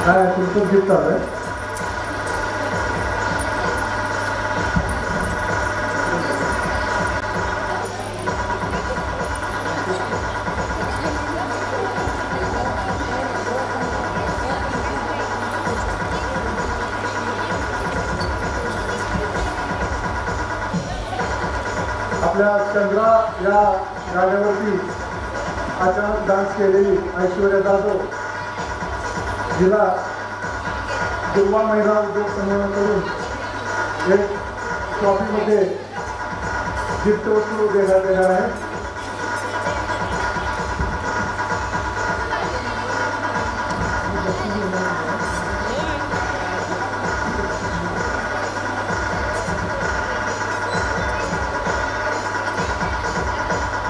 काय तुमचं गिफ्ट चालू आहे? आपल्या चंद्रा या गाण्यावरती अचानक डान्स केलेली ऐश्वर्या जाधव जिला दुर्वा महिला उद्योग समूहाकडून एक ट्रॉफीमध्ये गिफ्ट वस्तू देण्यात येणार आहे.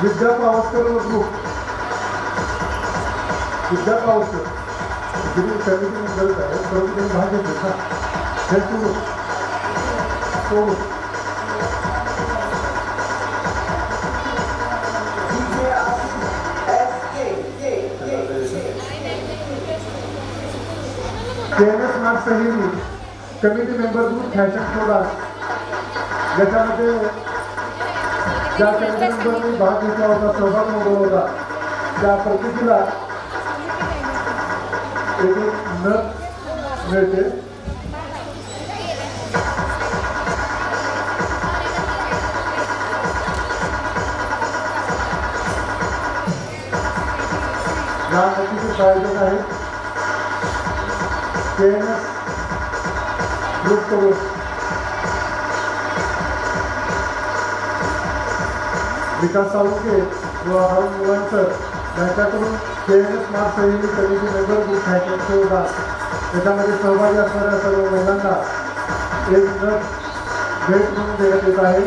विद्या पावसकर व ग्रुप विद्या पावसकर जिथे कमिटी मेंबर्स आहेत परंतु त्यांनी भाग घेतले ना हे सोडून KMS स्मार्ट सहेली committee member group fashion show dance ज्याच्यामध्ये ज्या कमिटी मेंबरनी भाग घेतला होता सहभाग नोंदवला होता त्या प्रत्येकीला एक नथ मिळते. या नथीचे प्रायोजक आहेत KMS ग्रुप कडून विकास साळुंके व अरुण मुलांसर यांच्याकडून KMS स्मार्ट सहेली committee member group fashion show dance त्याच्यामध्ये सहभागी असणाऱ्या सर्व महिलांना एक नथ भेट म्हणून देण्यात येत आहे.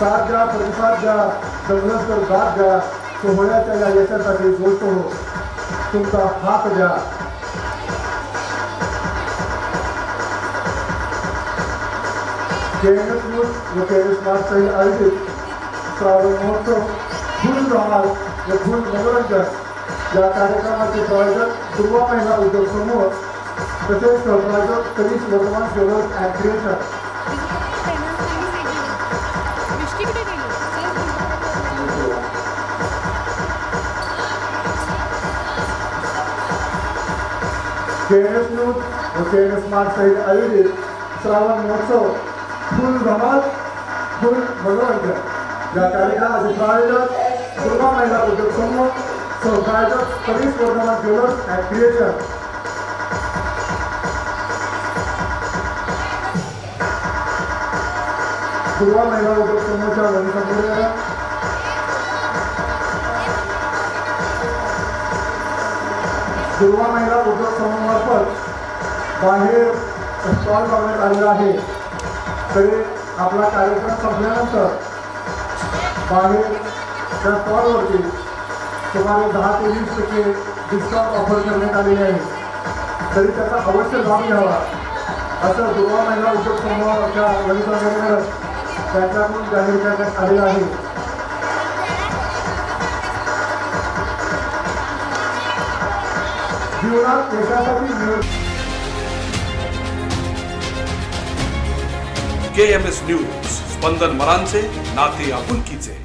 साथ द्या, प्रतिसाद द्या, जमलंच तर दाद द्या. सोहळ्याच्या या यशासाठी गोष्ट हो तुमचा हात द्या. KMS न्यूज व KMS स्मार्ट सहेली आयोजित श्रावण महोत्सव फुल धमाल व फुल मनोरंजन या कार्यक्रमाचे प्रायोजक दुर्वा महिला उद्योग समूह तसेच सहप्रायोजक Tanish Vardhaman jewellers and creation. KNS news व KNS स्मार्ट सहित आयोजित श्रावण महोत्सव फुल धमाल फुल मनोरंजन या कार्यक्रमाचे प्रायोजक दुर्गा महिला उद्योग समूह, सहप्रायोजक Tanish Vardhaman jewellers and creation. Durga महिला उद्योग समूहाच्या वतीने दुर्गा महिला उद्योग समूहामार्फत बाहेर स्टॉल लावण्यात आलेला आहे. तरी आपला कार्यक्रम संपल्यानंतर बाहेर त्या स्टॉलवरती सुमारे 10 ते 20% डिस्काउंट ऑफर करण्यात आलेले आहे. तरी त्याचा अवश्य लाभ घ्यावा असं दुर्गा महिला उद्योग समूहाच्या वतीने त्यांच्याकडून जाहीर करण्यात आलेलं आहे. जीवनात देशासाठी KMS न्यूज, स्पंदन मरांचे, नाते आपुलकीचे.